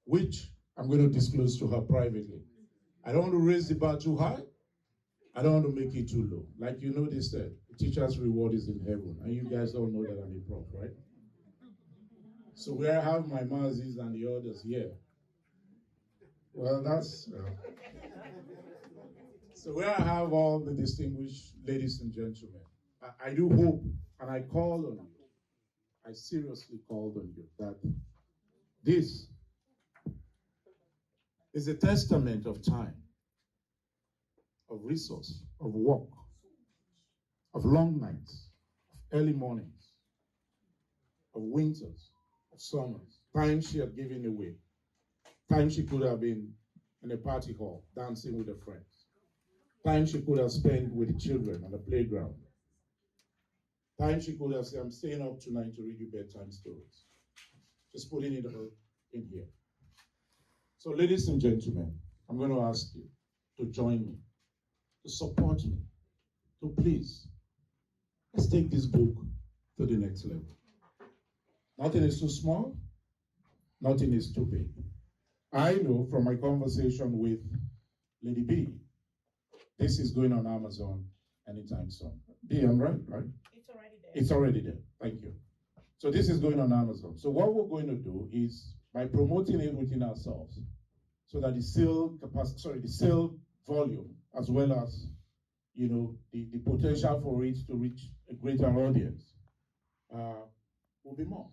which I'm going to disclose to her privately. I don't want to raise the bar too high. I don't want to make it too low. Like they said, the teacher's reward is in heaven. And you guys all know that I'm a prof, right? So where I have my Mazis and the others here, well, that's... So where I have all the distinguished ladies and gentlemen, I do hope, and I call on you, I seriously called on you, that This is a testament of time, of resource, of work, of long nights, of early mornings, of winters, of summers, time she had given away, time she could have been in a party hall dancing with her friends, time she could have spent with the children on the playground, time she could have said, I'm staying up tonight to read you bedtime stories. Just putting it all in here. So ladies and gentlemen, I'm going to ask you to join me, to support me, to please, let's take this book to the next level. Nothing is too small, nothing is too big. I know from my conversation with Lady B, this is going on Amazon anytime soon. B, I'm right? It's already there. It's already there. Thank you. So this is going on Amazon. So what we're going to do is, by promoting it within ourselves, so that the sale volume, as well as the potential for it to reach a greater audience, will be more.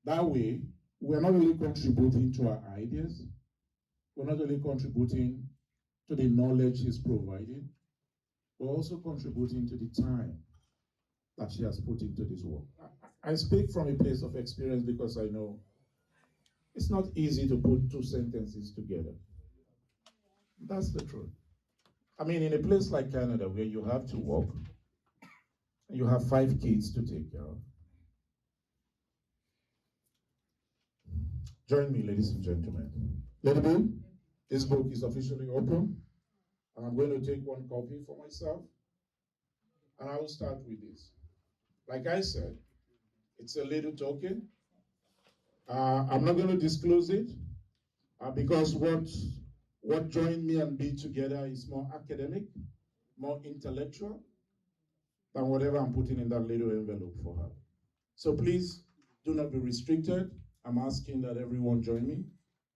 That way, we're not only contributing to our ideas, we're not only contributing to the knowledge he's providing, we're also contributing to the time that she has put into this work. I speak from a place of experience because I know it's not easy to put two sentences together. That's the truth. I mean, in a place like Canada where you have to work, and you have 5 kids to take care of. Join me, ladies and gentlemen. Lady B, this book is officially open, and I'm going to take one copy for myself, and I will start with this. Like I said, it's a little token. I'm not going to disclose it because what joined me and B together is more academic, more intellectual than whatever I'm putting in that little envelope for her. So please do not be restricted. I'm asking that everyone join me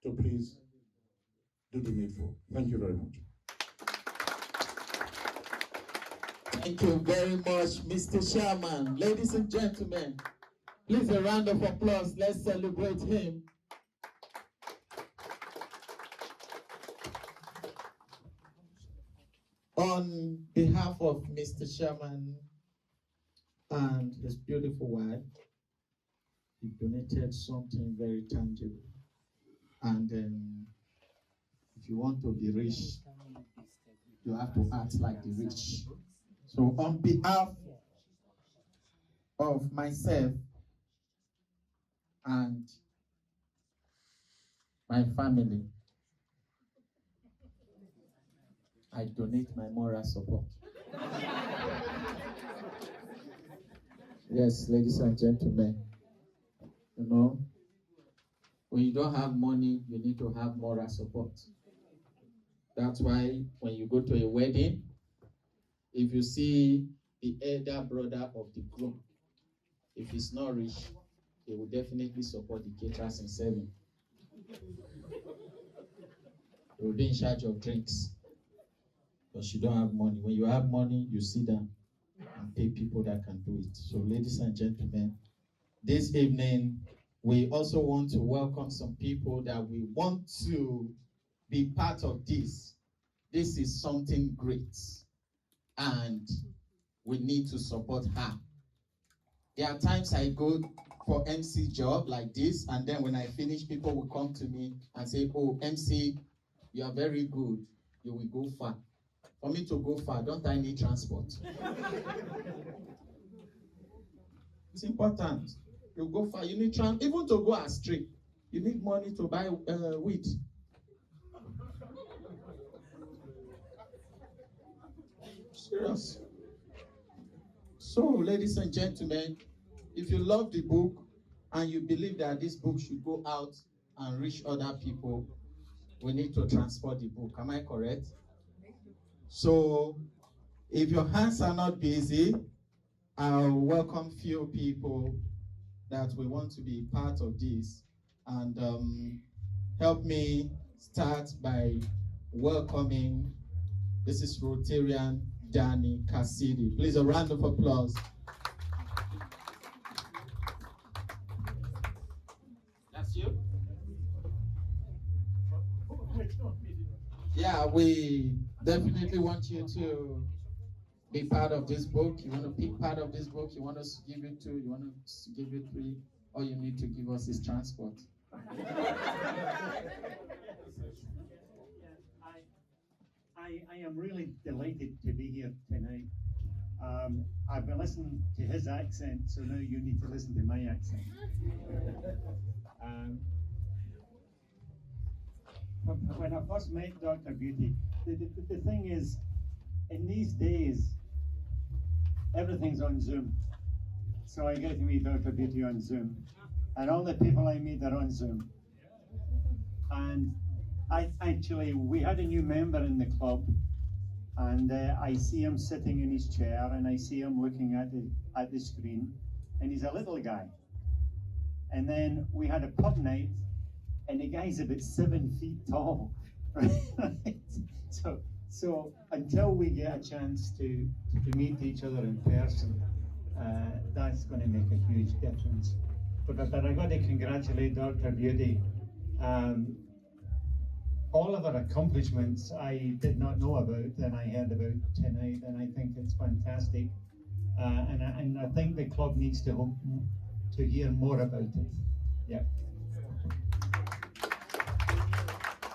to please do the needful. Thank you very much. Thank you very much, Mr. Chairman. Ladies and gentlemen, please a round of applause. Let's celebrate him. On behalf of Mr. Chairman and his beautiful wife, he donated something very tangible. And if you want to be rich, you have to act like the rich. So on behalf of myself and my family, I donate my moral support. Yes, ladies and gentlemen, when you don't have money, you need to have moral support. That's why when you go to a wedding, if you see the elder brother of the groom, if he's not rich, he will definitely support the caterers in serving. He will be in charge of drinks. Because you don't have money. When you have money, you sit down and pay people that can do it. So ladies and gentlemen, this evening, we also want to welcome some people that we want to be part of this. This is something great, and we need to support her. There are times I go for MC job like this, and then when I finish, people will come to me and say, oh, MC, you are very good. You will go far. For me to go far, don't I need transport? It's important. You go far, you need transport. Even to go astray, you need money to buy wheat. Serious. So, ladies and gentlemen, if you love the book and you believe that this book should go out and reach other people, we need to transport the book. Am I correct? So, if your hands are not busy, I'll welcome few people that we want to be part of this. And help me start by welcoming, this is Rotarian Danny Cassidy. Please, a round of applause. That's Yeah, we definitely want you to be part of this book. You want to pick part of this book, you want us to give you 2, you want us to give you 3, all you need to give us is transport. I am really delighted to be here tonight. I've been listening to his accent, so now you need to listen to my accent. When I first met Dr. Beauty, the thing is, in these days, everything's on Zoom. So I get to meet Dr. Beauty on Zoom. And all the people I meet are on Zoom. And we had a new member in the club, and I see him sitting in his chair, and I see him looking at the screen, and he's a little guy. And then we had a pub night, and the guy's about 7 feet tall. Right? So until we get a chance to meet each other in person, that's going to make a huge difference. But I got to congratulate Dr. Beauty. All of her accomplishments I did not know about, and I heard about tonight, and I think it's fantastic. And I think the club needs to hear more about it. Yeah.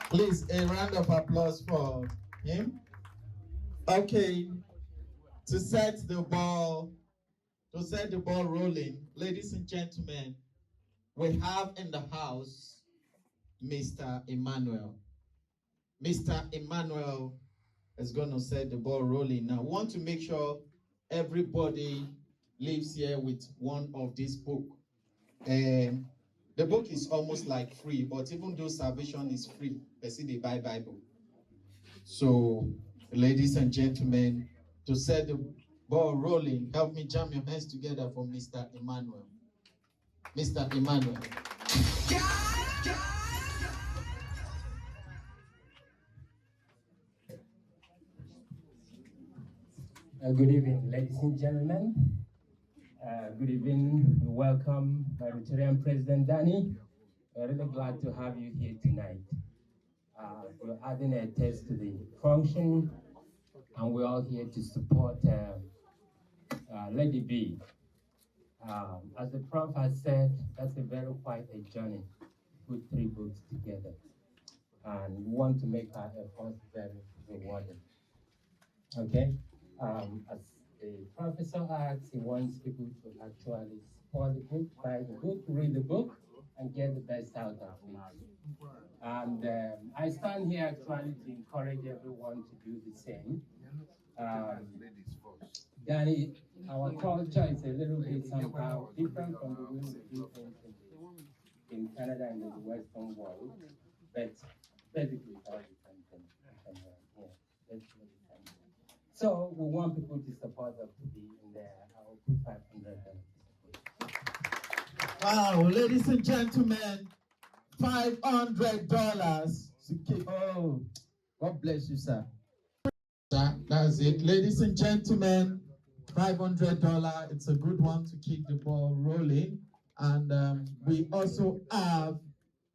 Please, a round of applause for him. Okay, to set the ball rolling, ladies and gentlemen, we have in the house Mr. Emmanuel. Mr. Emmanuel is going to set the ball rolling. Now, we want to make sure everybody leaves here with one of these books. The book is almost like free, but even though salvation is free, they see they buy Bible. So, ladies and gentlemen, to set the ball rolling, help me jam your hands together for Mr. Emmanuel. Mr. Emmanuel. Good evening, ladies and gentlemen. Good evening. Welcome, my Rotarian President Danny. We're really glad to have you here tonight. We're adding a test to the function, and we're all here to support Lady B. As the Prof has said, that's quite a journey to put 3 books together. And we want to make our efforts very rewarding. Okay? As the professor asks, he wants people to actually support the book, buy the book, read the book, and get the best out of it. And I stand here actually to encourage everyone to do the same. Danny, our culture is a little bit somehow different from the way we do things in Canada and in the Western world, but basically it's all the same thing. So we want people to support us to be in there. I will put $500. Wow, ladies and gentlemen, $500 to keep. Oh, God bless you, sir. That's it. Ladies and gentlemen, $500. It's a good one to keep the ball rolling. And we also have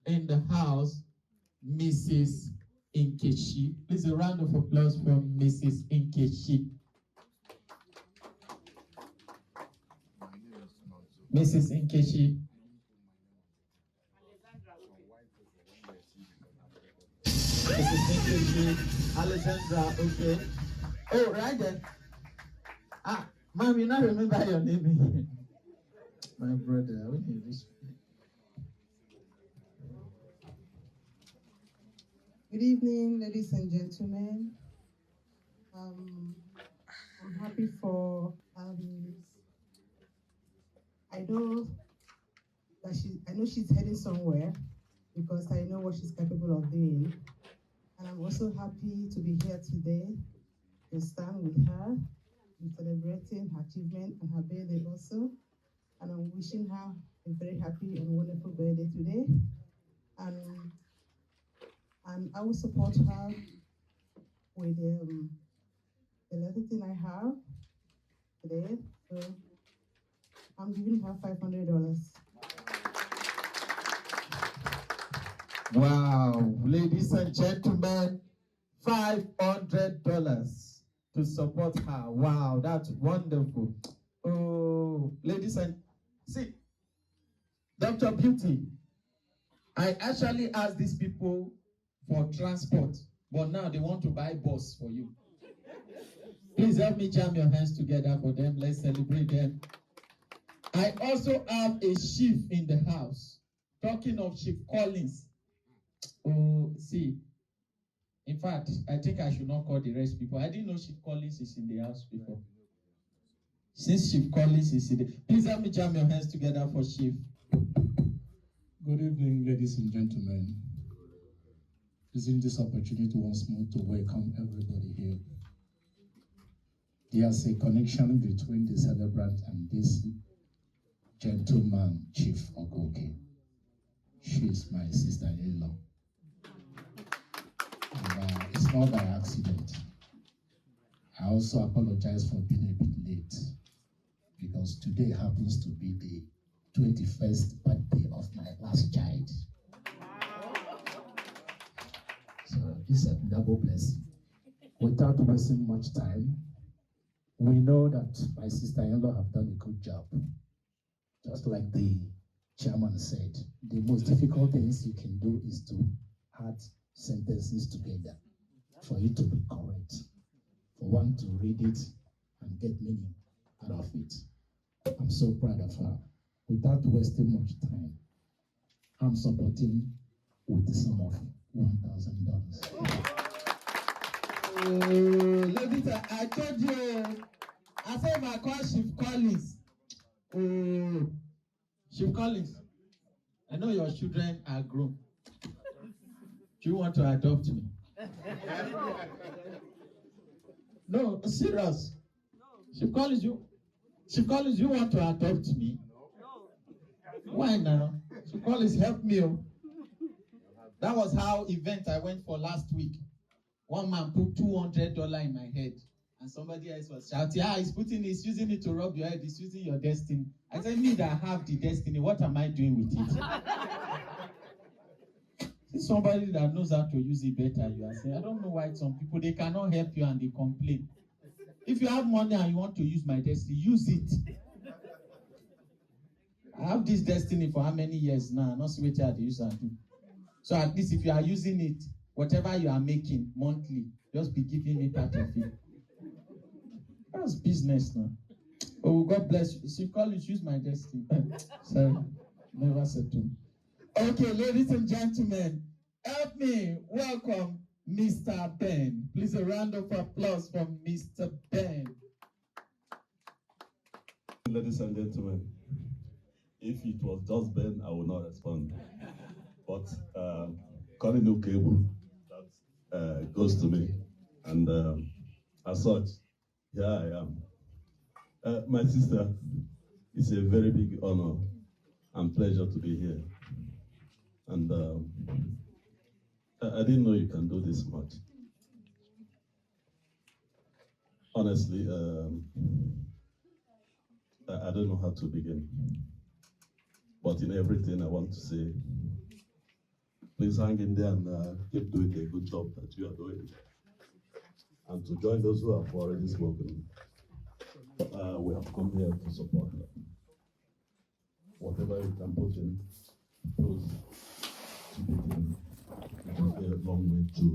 in the house Mrs. Nkechi. Please, a round of applause for Mrs. Nkechi. Mrs. Nkechi. Mrs. Nkechi, Alexandra, okay. Oh, right then. Ma'am, you not remember your name. My brother, we need this. Good evening, ladies and gentlemen. I'm happy for I know she's heading somewhere because I know what she's capable of doing. And I'm also happy to be here today to stand with her in celebrating her achievement and her birthday also. And I'm wishing her a very happy and wonderful birthday today. And I will support her with the little thing I have today. So I'm giving her $500. Wow, ladies and gentlemen, $500 to support her. Wow, that's wonderful. Oh, ladies and see, Dr. Beauty, I actually asked these people for transport, but now they want to buy bus for you. Please help me jam your hands together for them. Let's celebrate them. I also have a chief in the house. Talking of Chief Collins. Oh, see. In fact, I think I should not call the rest people. I didn't know Chief Collins is in the house before. Since Chief Collins is in the... Please help me jam your hands together for Chief. Good evening, ladies and gentlemen. Using this opportunity once more to welcome everybody here. There's a connection between the celebrant and this gentleman, Chief Ogoke. She is my sister-in-law. It's not by accident. I also apologize for being a bit late because today happens to be the 21st birthday of my last child. So this is a double blessing. Without wasting much time, we know that my sister-in-law have done a good job. Just like the chairman said, the most difficult things you can do is to add sentences together for it to be correct, for one to read it and get meaning out of it. I'm so proud of her. Without wasting much time, I'm supporting with the sum of $1,000. Ladies, I told you, I said my call Chief Collins. Chief Collins, I know your children are grown. Do you want to adopt me? No, serious. Chief Collins, you want to adopt me? Why now? Chief Collins, help me. That was how event I went for last week. One man put $200 in my head, and somebody else was shouting, he's using it to rub your head, he's using your destiny. I said, me that have the destiny, what am I doing with it? See somebody that knows how to use it better, you are saying, I don't know why some people, they cannot help you and they complain. If you have money and you want to use my destiny, use it. I have this destiny for how many years now? Not see what I use and do. So at least if you are using it, whatever you are making monthly, just be giving me part of it. That's business now. Oh, God bless you. So Collins, use my destiny. Sorry, never said to me. Okay, ladies and gentlemen, help me welcome Mr. Ben. Please a round of applause for Mr. Ben. Ladies and gentlemen, if it was just Ben, I would not respond. But calling no cable, that goes to me. And as such, here I am. My sister, it's a very big honor and pleasure to be here. And I didn't know you can do this much. Honestly, I don't know how to begin. But in everything I want to say, please hang in there and keep doing the good job that you are doing. And to join those who have already spoken, we have come here to support them. Whatever you can put in, those to begin, it will go a long way to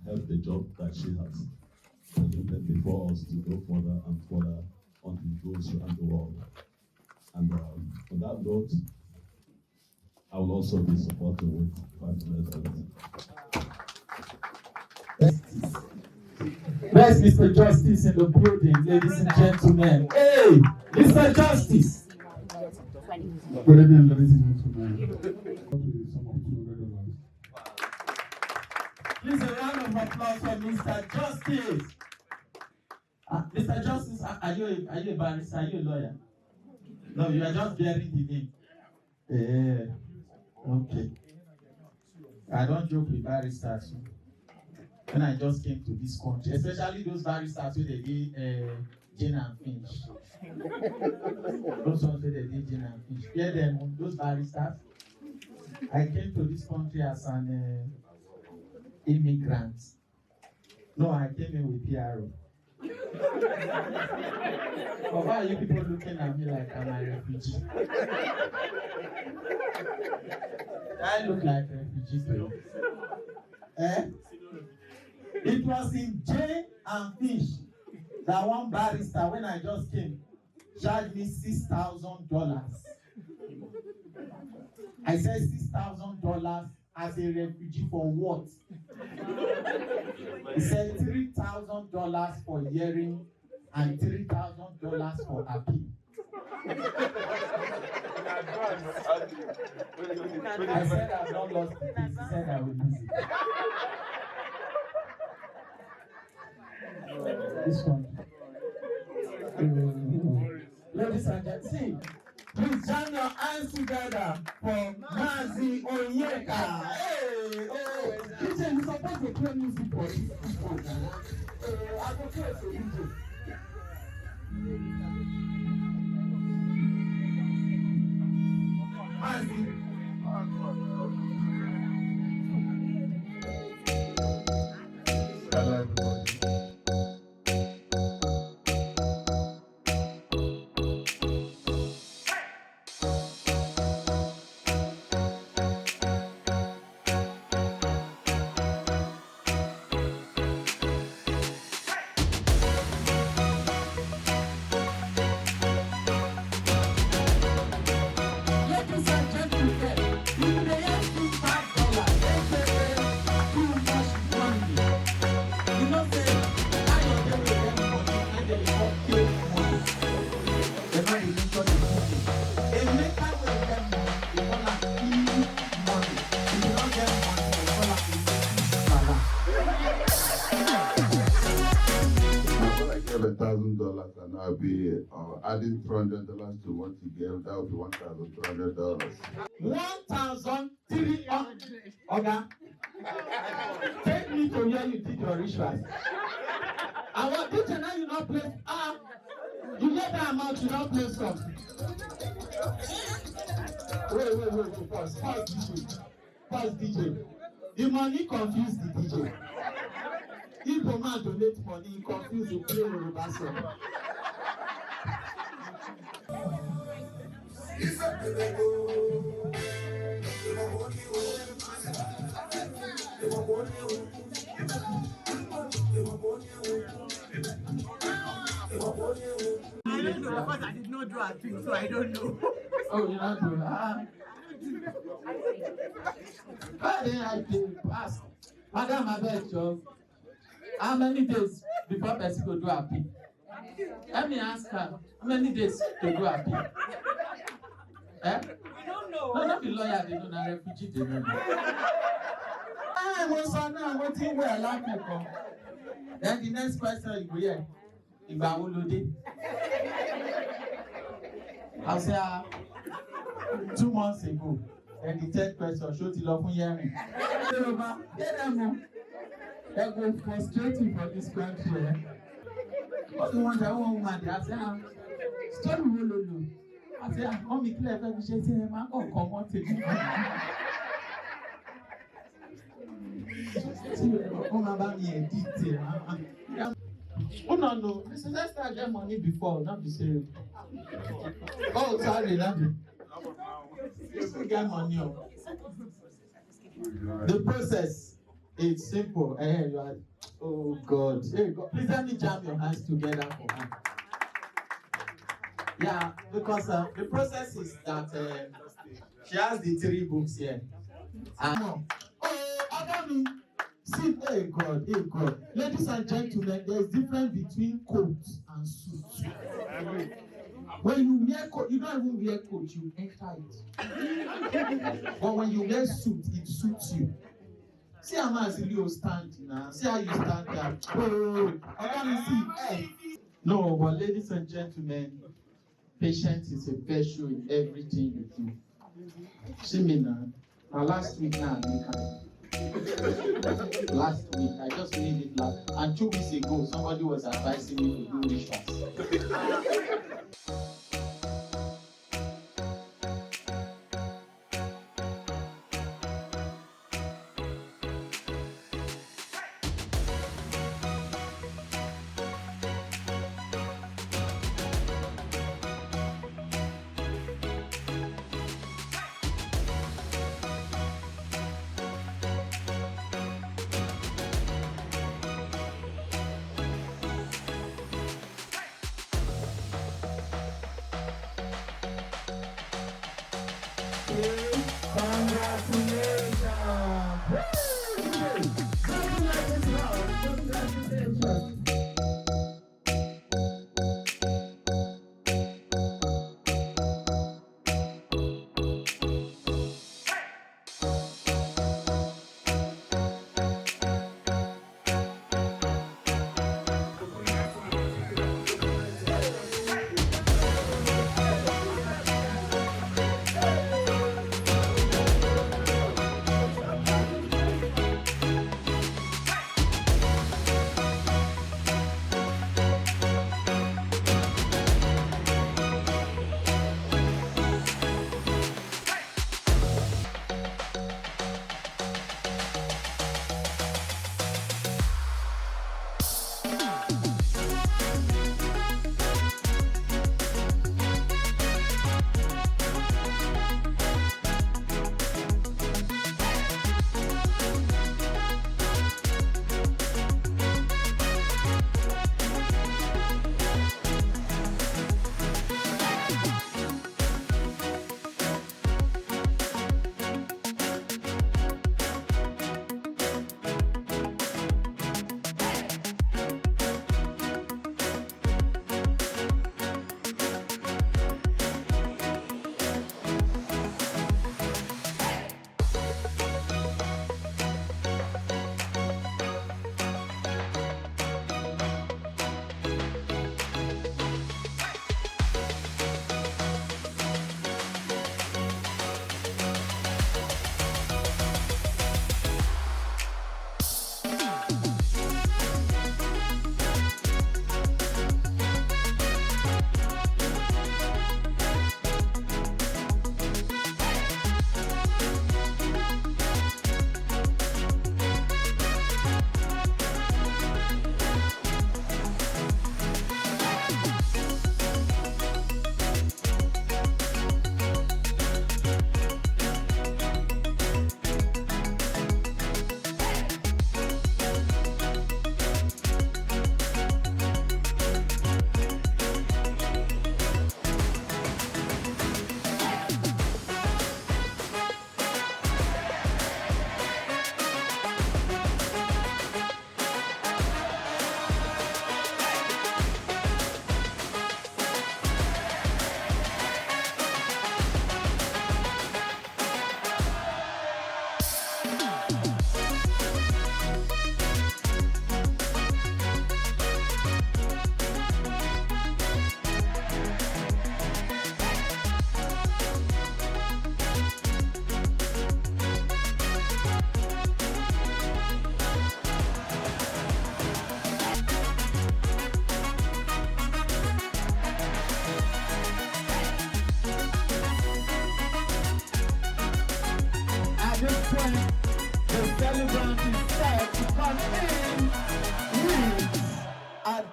help the job that she has presented before us to go further and further on the goals around the world. And on that note, I will also be supporting with $500. Where's Mr. Justice in the building, ladies and gentlemen? Hey, Mr. Justice! Good evening, ladies and gentlemen. Please a round of applause for Mr. Justice. Mr. Justice, are you a barrister? Are you a lawyer? No, you are just bearing the name. Okay. I don't joke with barristers. When I just came to this country, especially those barristers who they did Jane and Finch. Those ones who they did Jane and Finch. Hear them, those barristers. I came to this country as an immigrants. No, I came in with PRO. But why are you people looking at me like I'm a refugee? I look like a refugee too. It was in Jane and Fish that one barrister, when I just came, charged me $6,000. I said $6,000 as a refugee for what? He said $3,000 for hearing and $3,000 for appeal. I said I've not lost the case. He said I will lose it. This one. Ladies and gentlemen, please join your hands together for Mazi Onyeka. Hey, oh, DJ, you supposed to play music for this program. I go play for DJ. Mazi. Hello, everybody. $1,000 and I'll be adding $300 to what you gave. That would be $1,300. 1,300. Okay. Take me to where you did your rituals. And what did you know you not place? You get that amount, you not place something. Wait. Pause DJ. Pause DJ. The money confused the DJ. If a man donate money, he confuse the player with the song. I don't know because I did not do a thing, so I don't know. Oh, you not do that? How did I do pass? Madam, I bet you. How many days before person go do happy? Let me ask her. How many days to do happy? Eh? We don't know. No, not the lawyer, they know, the refugee, they know. I was on now, what thing where I like to come. Then the next question you go hear, Igbawolode. I say, 2 months ago. Then the third question, show ti lọ fún hearing. They go frustrating for this country. What do you want that one woman? I say, story wololo. I say, mommy, clear every shit in him. Oh, come on, take it. Come about me a detail. Oh no, Mrs. Esther get money before, not the same. Oh, sorry, not the. You still get money. The process is simple. You are, oh God. Hey, God. Please let me jam your hands together for me. Yeah, because the process is that she has the 3 books here. See, hey God. Ladies and gentlemen, there's difference between coat and suit. When you wear coat, you don't even wear coat, you enter it. But when you wear suit, it suits you. See how much you stand now. See how you stand there. Oh, I can't see. Hey. No, but ladies and gentlemen, patience is a virtue in everything you do. See me now. Last week now, last week, I just made it last. And 2 weeks ago, somebody was advising me to do rituals.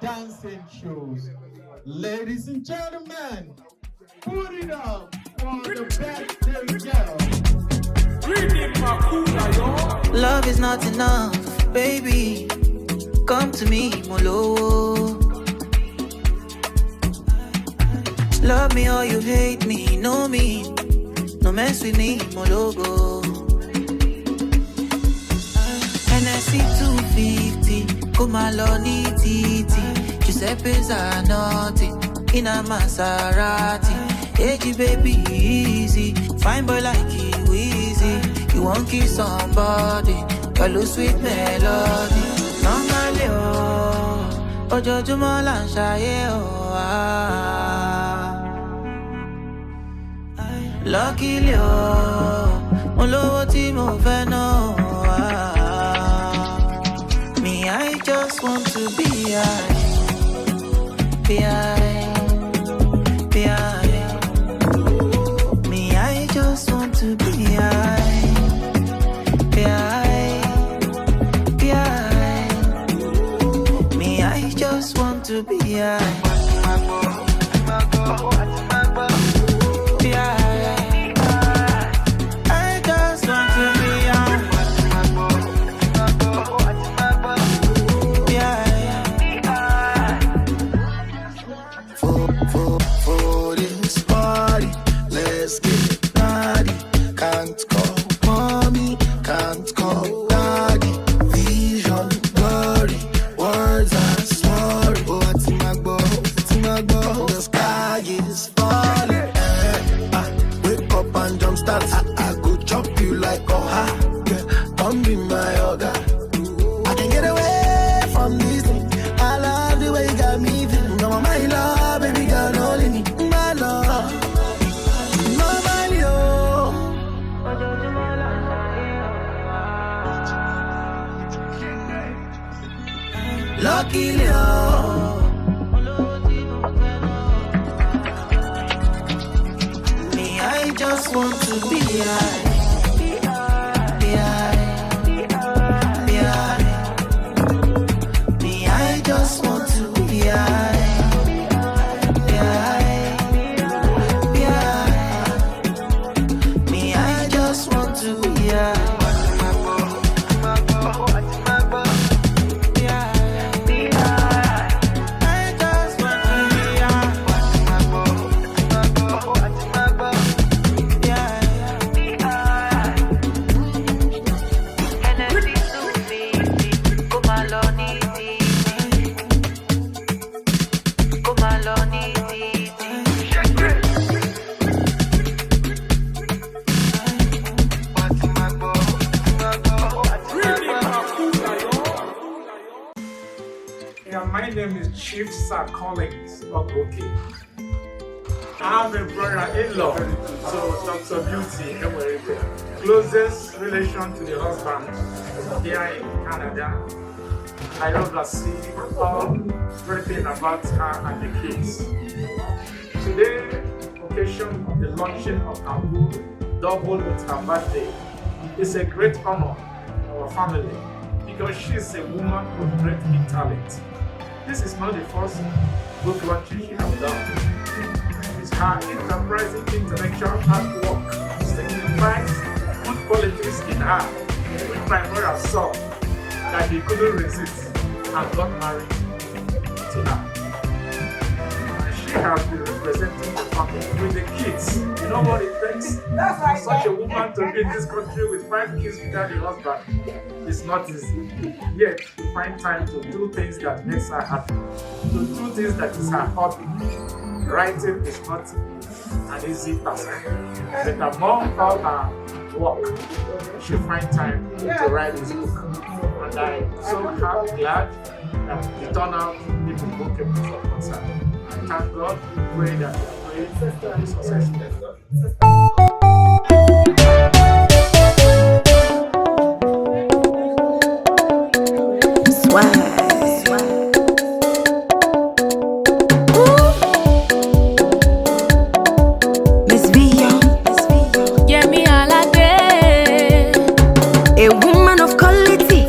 dancing shows. Ladies and gentlemen, put it up for the best girl. Love is not enough, baby. Come to me, Molo. Love me or you hate me, know me. No mess with me, Mologo. NSC 250, Kumaloni Titi. Giuseppe's are naughty, in a Maserati. Hey, baby, easy. Fine boy like you, easy. You won't kiss somebody, follow sweet melody. Normally, oh, Ojojumo lan shaye, oh, Luckily, oh, Molo ti mo fe no, Me, I just want to be high. Be high. Me, I just want to be high. Be high. Me, I just want to be high. Be high. I just want to be high. Be high. For this party, let's get it naughty. mommy can't come. Daddy, vision, glory, words are sorry. Oh, Timagbo, the sky is falling. Wake up and jump start. I go chop you like come be my yoga. I can get away from this thing. I love the way you got me feeling. Come on, my love, baby girl, only me, my love. Normally, luckily, me, I just want to be high. Just want to be high. Me, I just want to be high. My name is Chief Sir Collins Ogoke. I have a brother-in-law, so Dr. Beauty Enquires, closest relation to the husband here in Canada. I oversee everything about her and the kids. Today, occasion of the launching of our book, double with her birthday, is a great honor in our family because she is a woman with great big talent. This is not the first book launching she has done. It's her enterprising intellectual hard work signifies good qualities in her, which my brother saw that he couldn't resist and got married to her. And she has been representing the family with the kids. You know what it takes for such a woman to be in this country with 5 kids without a husband? It's not easy. Yet, to find time to do things that makes her happy, to do things that is her hobby. Writing is not an easy task. But among all her work, she finds time to write this book. And I'm so glad that it turned out to be the book of concern. I thank God, pray that you are praying successful. A woman of quality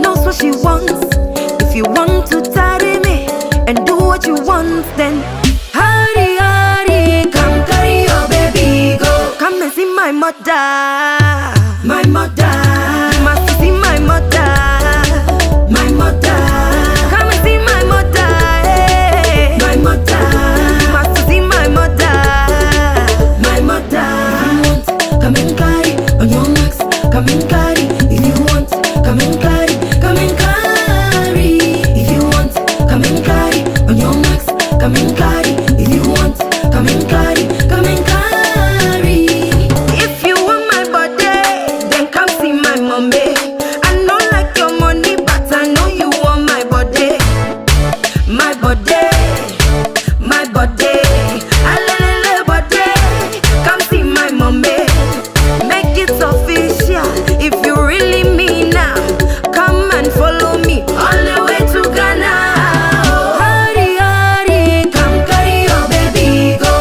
knows what she wants. If you want to tidy me and do what you want, then hurry, hurry, come carry your baby, go. Come and see my mother, my mother. You must see my mother, my mother. Come and see my mother, hey. My mother. You must see my mother, my mother. If you want, come and carry on your marks, come and carry. If you want, come and carry, come and carry. If you want, come and carry on your marks, come and carry. If you want, come and carry, come and carry. If you want my body, then come see my mommy. I know like your money, but I know you want my body. My body, my body. Alele body, come see my mommy. Make it official. If you really mean now, come and follow me all the way to Ghana. Hurry, hurry, come carry your baby, go.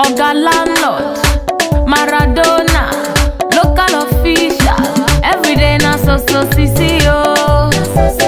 Oga landlord, Maradona, local official, every day na so CCO.